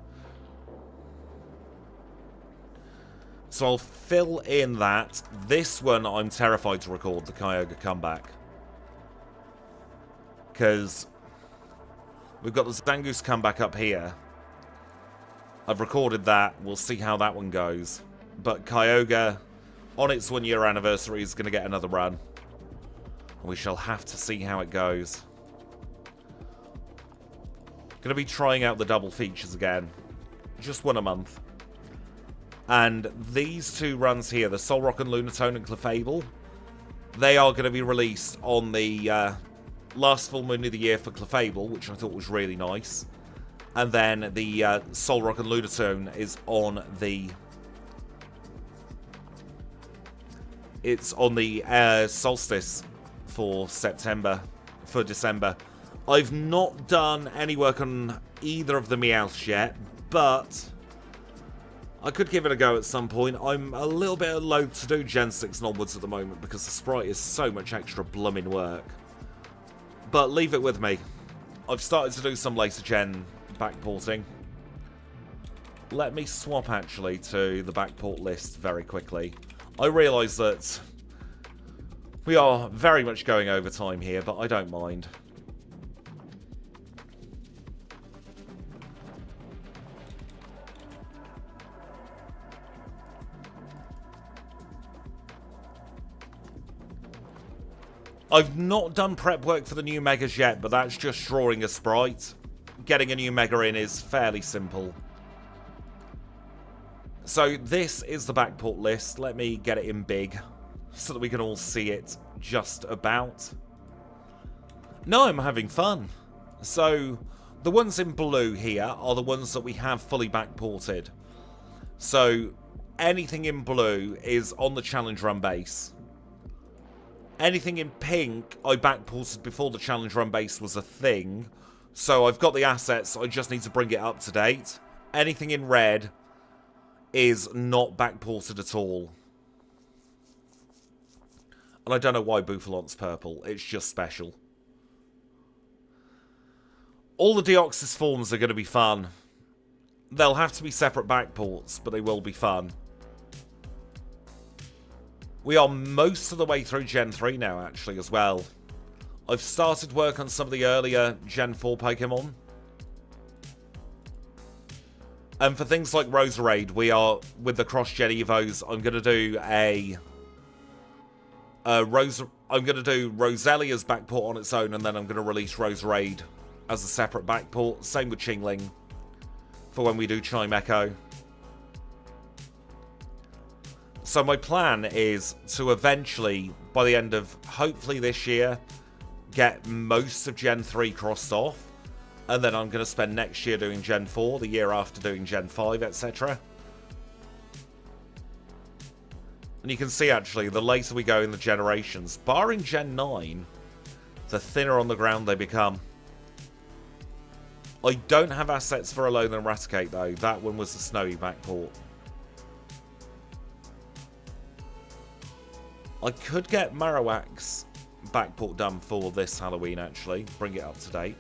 So I'll fill in that. This one I'm terrified to record, the Kyogre comeback. Because we've got the Zangoose comeback up here. I've recorded that. We'll see how that one goes. But Kyogre, on its 1 year anniversary, is going to get another run. We shall have to see how it goes. Going to be trying out the double features again. Just one a month. And these two runs here, the Solrock and Lunatone and Clefable, they are going to be released on the last full moon of the year for Clefable, which I thought was really nice. And then the Solrock and Lunatone is on the... It's on the solstice for December. I've not done any work on either of the Meowths yet, but I could give it a go at some point. I'm a little bit loath to do Gen 6 and onwards at the moment because the sprite is so much extra blooming work. But leave it with me. I've started to do some later gen backporting. Let me swap actually to the backport list very quickly. I realise that we are very much going over time here, but I don't mind. I've not done prep work for the new Megas yet, but that's just drawing a sprite. Getting a new Mega in is fairly simple. So this is the backport list. Let me get it in big so that we can all see it just about. No, I'm having fun. So the ones in blue here are the ones that we have fully backported. So anything in blue is on the challenge run base. Anything in pink, I backported before the challenge run base was a thing. So I've got the assets, I just need to bring it up to date. Anything in red is not backported at all. And I don't know why Bouffalante's purple, it's just special. All the Deoxys forms are going to be fun. They'll have to be separate backports, but they will be fun. We are most of the way through Gen 3 now, actually, as well. I've started work on some of the earlier Gen 4 Pokemon. And for things like Roserade, we are, with the cross-gen Evos, I'm going to do I'm going to do Roselia's backport on its own, and then I'm going to release Roserade as a separate backport. Same with Chingling, for when we do Chime Echo. So my plan is to eventually, by the end of hopefully this year, get most of Gen 3 crossed off. And then I'm going to spend next year doing Gen 4, the year after doing Gen 5, etc. And you can see actually, the later we go in the generations, barring Gen 9, the thinner on the ground they become. I don't have assets for Alolan and Raticate though. That one was the snowy backport. I could get Marowak's backport done for this Halloween, actually. Bring it up to date.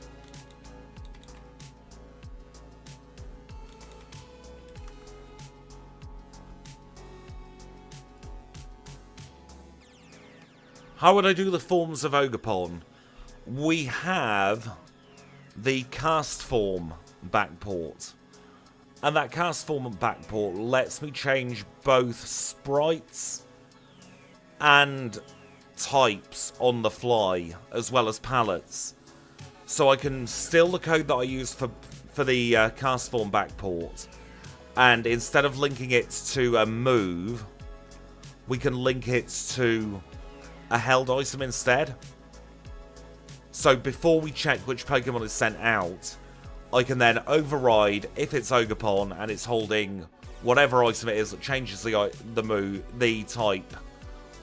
How would I do the forms of Ogerpon? We have the cast form backport. And that cast form backport lets me change both sprites and types on the fly, as well as palettes. So I can steal the code that I used for the cast form backport, and instead of linking it to a move, we can link it to a held item instead. So before we check which Pokemon is sent out, I can then override if it's Ogerpon and it's holding whatever item it is that changes the type.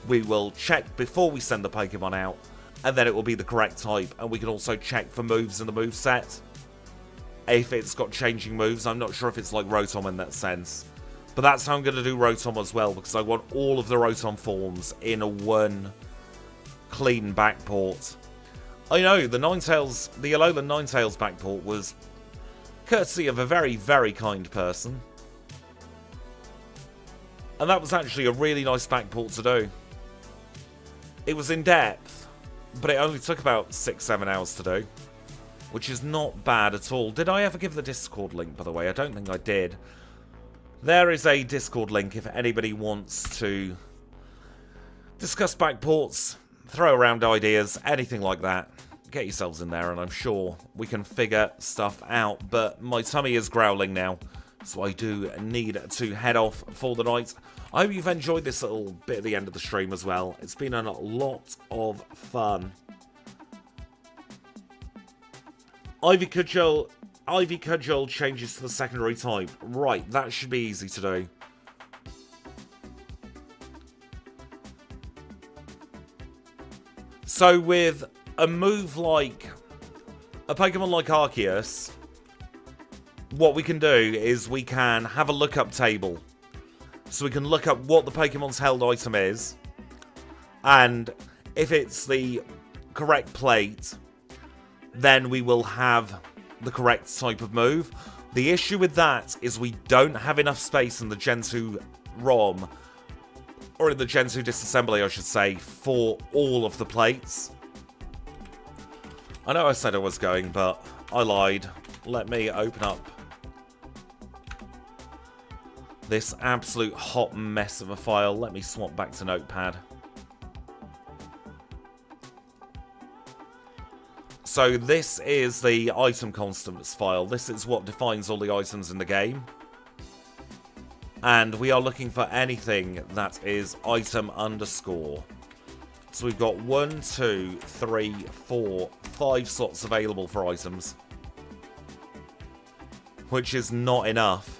We will check before we send the Pokemon out, and then it will be the correct type. And we can also check for moves in the moveset. If it's got changing moves, I'm not sure if it's like Rotom in that sense. But that's how I'm going to do Rotom as well, because I want all of the Rotom forms in a one clean backport. I know, the Alolan Ninetales backport was courtesy of a very, very kind person. And that was actually a really nice backport to do. It was in depth, but it only took about 6-7 hours to do, which is not bad at all. Did I ever give the Discord link, by the way? I don't think I did. There is a Discord link if anybody wants to discuss backports, throw around ideas, anything like that. Get yourselves in there and I'm sure we can figure stuff out. But my tummy is growling now, so I do need to head off for the night. I hope you've enjoyed this little bit at the end of the stream as well. It's been a lot of fun. Ivy Cudgel changes to the secondary type. Right, that should be easy to do. So with a move like a Pokemon like Arceus, what we can do is we can have a lookup table. So we can look up what the Pokemon's held item is, and if it's the correct plate, then we will have the correct type of move. The issue with that is we don't have enough space in the Gen 2 ROM, or in the Gen 2 disassembly, I should say, for all of the plates. I know I said I was going, but I lied. Let me open up this absolute hot mess of a file. Let me swap back to Notepad. So this is the item constants file. This is what defines all the items in the game. And we are looking for anything that is item underscore. So we've got 1, 2, 3, 4, 5 slots available for items, which is not enough.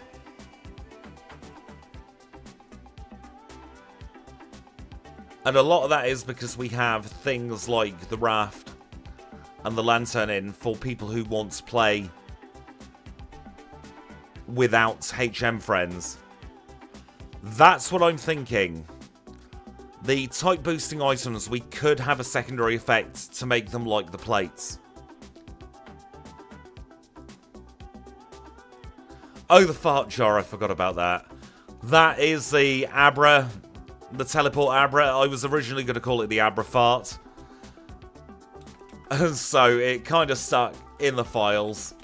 And a lot of that is because we have things like the raft and the lantern in for people who want to play without HM friends. That's what I'm thinking. The type boosting items, we could have a secondary effect to make them like the plates. Oh, the fart jar, I forgot about that. That is the Abra, the teleport Abra. I was originally going to call it the Abra fart. So it kind of stuck in the files.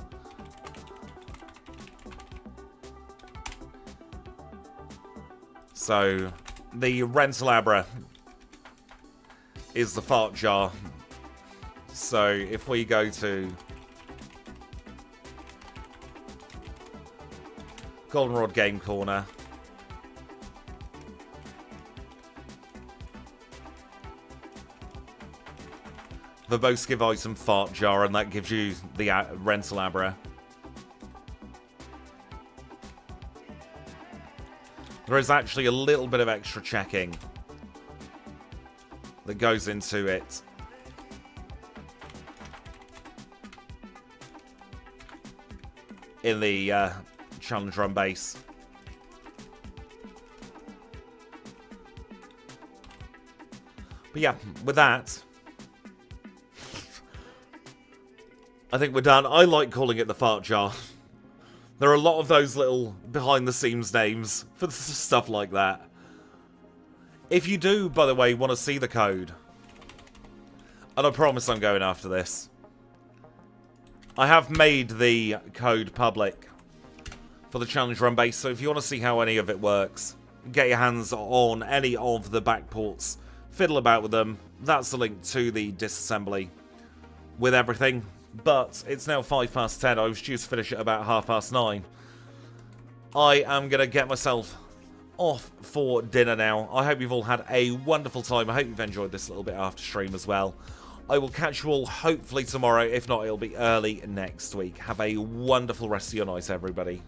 So the rental Abra is the fart jar. So if we go to Goldenrod Game Corner, verbose item fart jar, and that gives you the rental Abra. There is actually a little bit of extra checking that goes into it. In the challenge run base. But yeah, with that, I think we're done. I like calling it the fart jar. There are a lot of those little behind-the-scenes names for stuff like that. If you do, by the way, want to see the code, and I promise I'm going after this, I have made the code public for the challenge run base, so if you want to see how any of it works, get your hands on any of the backports, fiddle about with them. That's the link to the disassembly with everything. But it's now 10:05. I was due to finish at about 9:30. I am going to get myself off for dinner now. I hope you've all had a wonderful time. I hope you've enjoyed this little bit after stream as well. I will catch you all hopefully tomorrow. If not, it'll be early next week. Have a wonderful rest of your night, everybody.